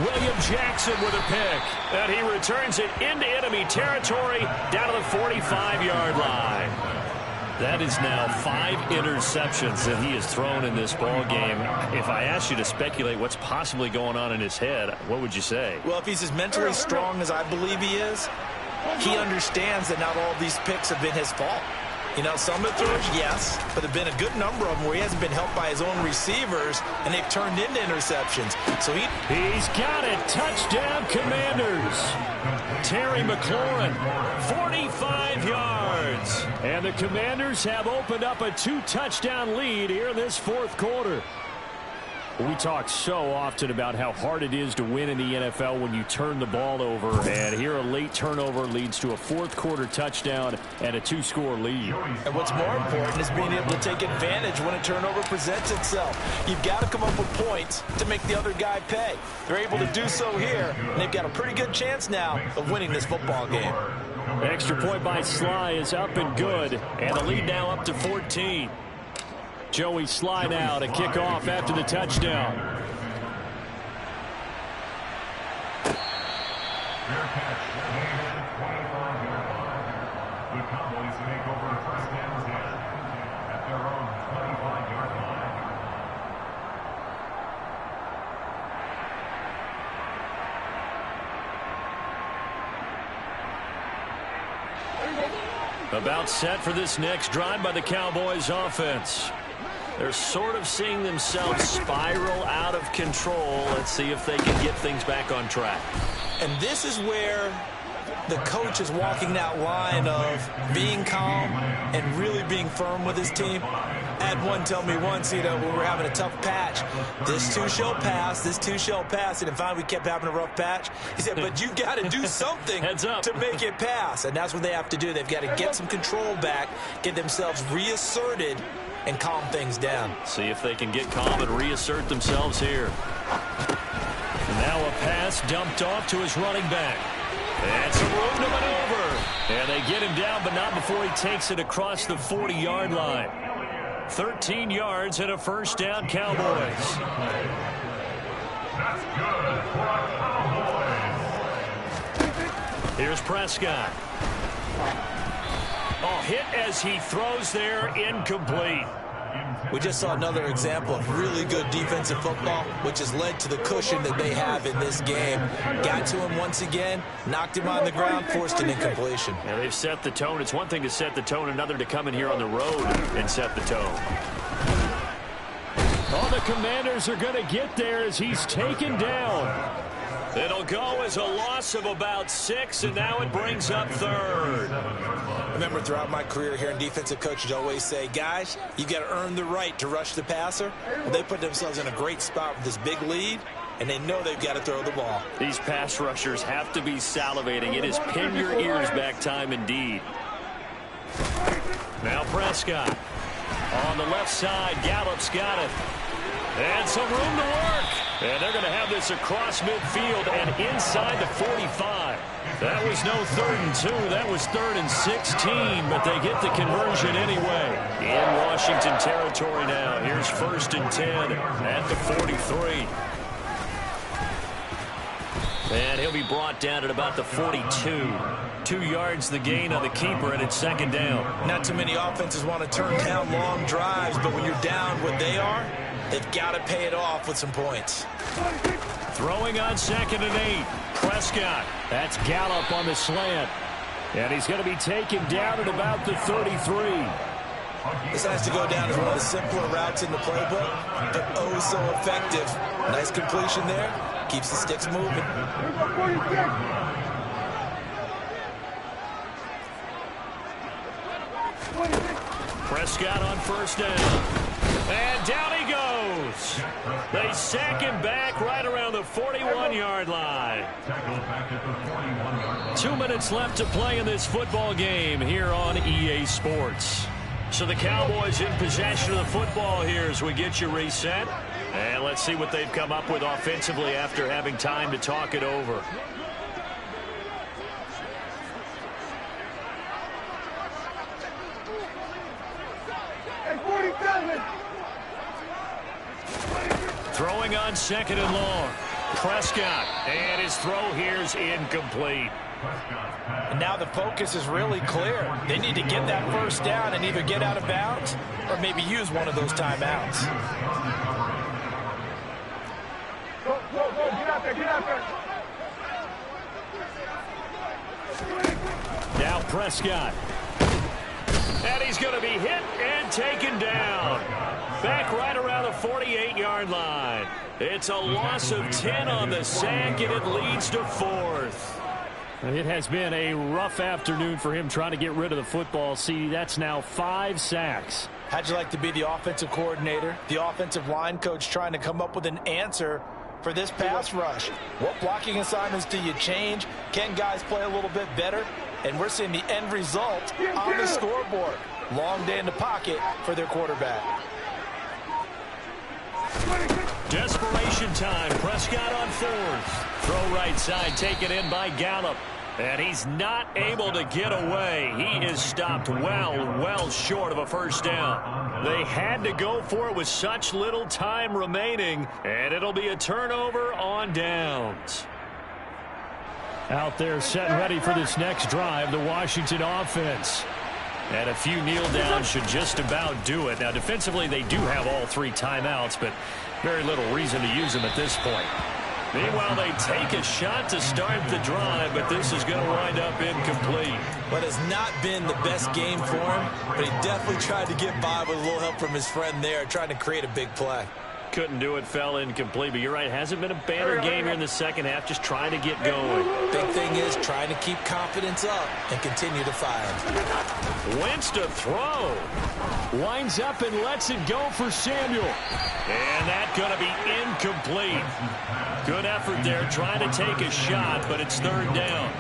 C: William Jackson with a pick, and he returns it into enemy territory down to the 45-yard line. That is now 5 interceptions that he has thrown in this ball game. If I asked you to speculate what's possibly going on in his head, what would you say?
A: Well, if he's as mentally strong as I believe he is, he understands that not all of these picks have been his fault. You know, some of the throws, yes, but there have been a good number of them where he hasn't been helped by his own receivers, and they've turned into interceptions. So
C: he's got it. Touchdown, Commanders. Terry McLaurin, 45 yards. And the Commanders have opened up a 2-touchdown lead here in this fourth quarter. We talk so often about how hard it is to win in the NFL when you turn the ball over, and here a late turnover leads to a fourth quarter touchdown and a 2-score lead.
A: And what's more important is being able to take advantage when a turnover presents itself. You've got to come up with points to make the other guy pay. They're able to do so here, and they've got a pretty good chance now of winning this football game.
C: Extra point by Sly is up and good, and the lead now up to 14. Joey Sly now to kick off after the touchdown.
D: Fair catch, made at the 25-yard line. The Cowboys make over 1st and 10 at their own 25-yard line.
C: About set for this next drive by the Cowboys offense. They're sort of seeing themselves spiral out of control. Let's see if they can get things back on track.
A: And this is where the coach is walking that line of being calm and really being firm with his team. I had one tell me once, you know, when we were having a tough patch, this too shall pass, this too shall pass. And finally we kept having a rough patch. He said, but you got to do something to make it pass. And that's what they have to do. They've got to get some control back, get themselves reasserted, and calm things down.
C: See if they can get calm and reassert themselves here. Now a pass dumped off to his running back. And some room to maneuver. And they get him down, but not before he takes it across the 40-yard line. 13 yards and a first down, Cowboys.
D: That's good for a Cowboys.
C: Here's Prescott. Oh, hit as he throws there, incomplete.
A: We just saw another example of really good defensive football, which has led to the cushion that they have in this game. Got to him once again, knocked him on the ground, forced an incompletion.
C: Yeah, they've set the tone. It's one thing to set the tone, another to come in here on the road and set the tone.
B: Oh, the Commanders are going to get there as he's taken down.
C: It'll go as a loss of about 6, and now it brings up third.
A: Remember, throughout my career here in defensive coaches always say, guys, you got to earn the right to rush the passer. Well, they put themselves in a great spot with this big lead, and they know they've got to throw the ball.
C: These pass rushers have to be salivating. It is pin your ears back time indeed. Now Prescott. On the left side, Gallup's got it. And some room to work. And they're going to have this across midfield and inside the 45. That was no 3rd and 2. That was 3rd and 16, but they get the conversion anyway. In Washington territory now. Here's 1st and 10 at the 43. And he'll be brought down at about the 42. 2 yards the gain on the keeper, and it's 2nd down.
A: Not too many offenses want to turn down long drives, but when you're down what they are, they've got to pay it off with some points.
B: Throwing on 2nd and 8. Prescott. That's Gallup on the slant. And he's going to be taken down at about the 33.
A: This has to go down as one of the simpler routes in the playbook, but oh so effective. Nice completion there. Keeps the sticks moving.
B: Prescott on 1st down. And down he goes. They sack him back right around the 41-yard line. 2 minutes left to play in this football game here on EA Sports. So the Cowboys in possession of the football here as we get you reset. And let's see what they've come up with offensively after having time to talk it over. Throwing on 2nd and long. Prescott. And his throw here's incomplete.
A: And now the focus is really clear. They need to get that 1st down and either get out of bounds or maybe use one of those timeouts.
E: Go, get out there,
B: Now Prescott. And he's going to be hit and taken down. Back right around the 48-yard line. It's a loss of 10 on the sack, and it leads to 4th. It has been a rough afternoon for him trying to get rid of the football. See, that's now 5 sacks.
A: How'd you like to be the offensive coordinator, the offensive line coach trying to come up with an answer for this pass rush? What blocking assignments do you change? Can guys play a little bit better? And we're seeing the end result on the scoreboard. Long day in the pocket for their quarterback.
B: Desperation time. Prescott on 4th. Throw right side, taken in by Gallup. And he's not able to get away. He is stopped well short of a 1st down. They had to go for it with such little time remaining. And it'll be a turnover on downs. Out there set and ready for this next drive, the Washington offense. And a few kneel downs should just about do it. Now, defensively, they do have all 3 timeouts, but very little reason to use them at this point. Meanwhile, they take a shot to start the drive, but this is going to wind up incomplete.
A: What has not been the best game for him, but he definitely tried to get by with a little help from his friend there, trying to create a big play.
C: Couldn't do it, fell incomplete, but you're right, hasn't been a banner game here in the 2nd half, just trying to get going.
A: Big thing is trying to keep confidence up and continue to fire.
C: Wentz to throw.
B: Winds up and lets it go for Samuel.
C: And that's going to be incomplete. Good effort there, trying to take a shot, but it's 3rd down.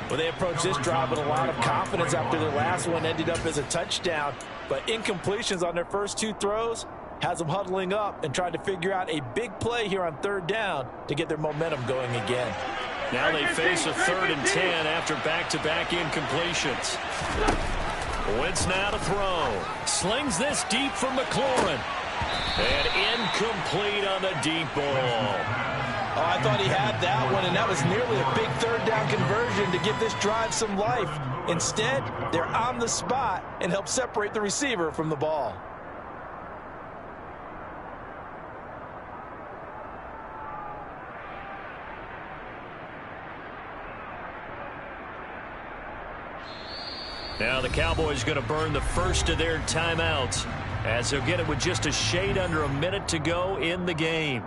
A: Well, they approached this drive with a lot of confidence after their last one ended up as a touchdown. But incompletions on their first 2 throws has them huddling up and trying to figure out a big play here on 3rd down to get their momentum going again.
C: Now they face a 3rd and 10 after back-to-back incompletions. Wentz now to throw.
B: Slings this deep from McLaurin.
C: And incomplete on the deep ball.
A: Oh, I thought he had that one, and that was nearly a big third down conversion to give this drive some life. Instead, they're on the spot and help separate the receiver from the ball.
C: Now the Cowboys going to burn the first of their timeouts as they'll get it with just a shade under a minute to go in the game.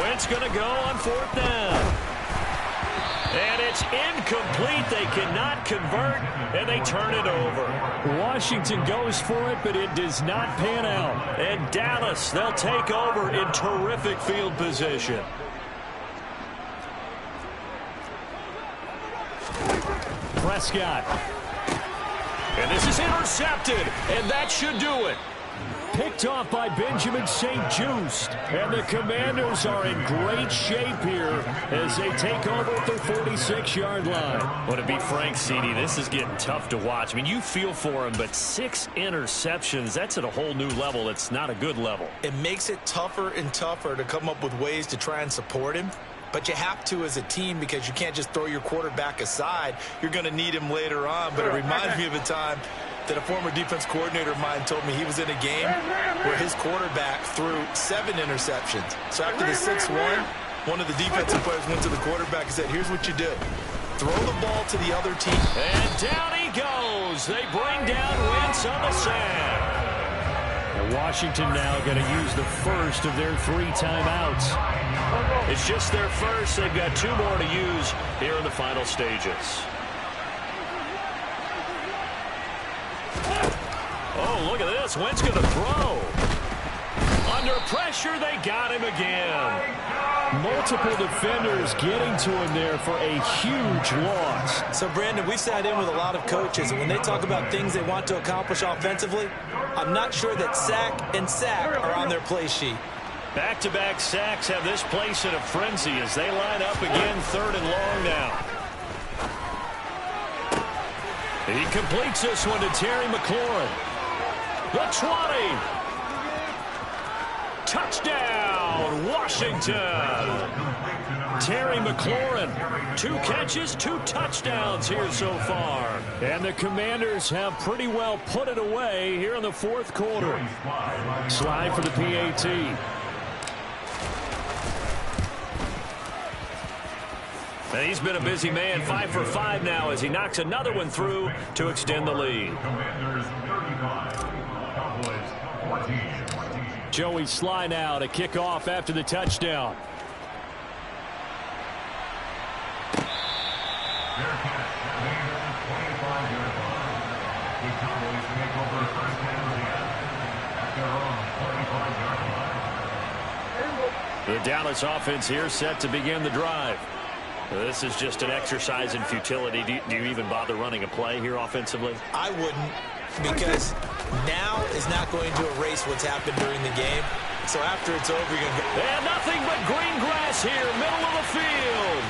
C: Wentz going to go on fourth down. And it's incomplete. They cannot convert, and they turn it over.
B: Washington goes for it, but it does not pan out.
C: And Dallas, they'll take over in terrific field position.
B: Prescott.
C: And this is intercepted, and that should do it.
B: Picked off by Benjamin St-Juste. And the Commanders are in great shape here as they take over at their 46-yard line.
C: Well, to be frank, CD, this is getting tough to watch. I mean, you feel for him, but 6 interceptions, that's at a whole new level. It's not a good level.
A: It makes it tougher and tougher to come up with ways to try and support him. But you have to as a team because you can't just throw your quarterback aside. You're going to need him later on. But it reminds me of a time that a former defense coordinator of mine told me he was in a game where his quarterback threw 7 interceptions. So after the 6th one of the defensive players went to the quarterback and said, here's what you do. Throw the ball to the other team.
C: And down he goes. They bring down Wentz on the sack.
B: And Washington now going to use the first of their 3 timeouts.
C: It's just their first. They've got 2 more to use here in the final stages. Oh, look at this. Wentz going to throw. Under pressure, they got him again.
B: Multiple defenders getting to him there for a huge loss.
A: So, Brandon, we sat in with a lot of coaches, and when they talk about things they want to accomplish offensively, I'm not sure that sack and sack are on their play sheet.
C: Back-to-back sacks have this place in a frenzy as they line up again 3rd and long now. He completes this one to Terry McLaurin. The 20. Touchdown, Washington. Terry McLaurin, 2 catches, 2 touchdowns here so far.
B: And the Commanders have pretty well put it away here in the 4th quarter. Slide for the PAT.
C: And he's been a busy man, 5 for 5 now as he knocks another one through to extend the lead.
D: Commanders 35, Cowboys 14.
B: Joey Sly now to kick off after the touchdown.
D: Bearcats lead the 25-yard line. The Cowboys make over first and 10 at their own 25-yard line.
C: The Dallas offense here set to begin the drive. This is just an exercise in futility. Do you even bother running a play here offensively?
A: I wouldn't, because now is not going to erase what's happened during the game. So after it's over, you're going to go.
C: And nothing but green grass here, middle of the field.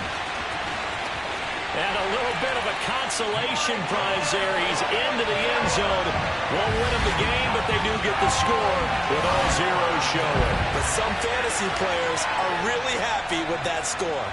C: And a little bit of a consolation prize there. He's into the end zone. Won't win him the game, but they do get the score with all zeros showing.
A: But some fantasy players are really happy with that score.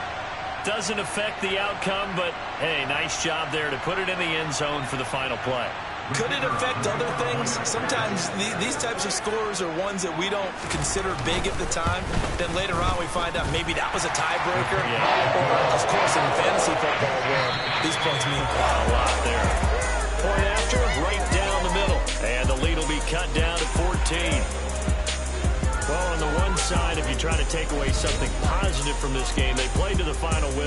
C: Doesn't affect the outcome, but, hey, nice job there to put it in the end zone for the final play.
A: Could it affect other things? Sometimes these types of scores are ones that we don't consider big at the time. Then later on we find out maybe that was a tiebreaker.
C: Yeah.
A: Or, of course, in fantasy football where these points mean quite a lot
C: there. Point after, right down the middle. And the lead will be cut down to 14. Well, on the one side, if you try to take away something positive from this game, they played to the final whistle.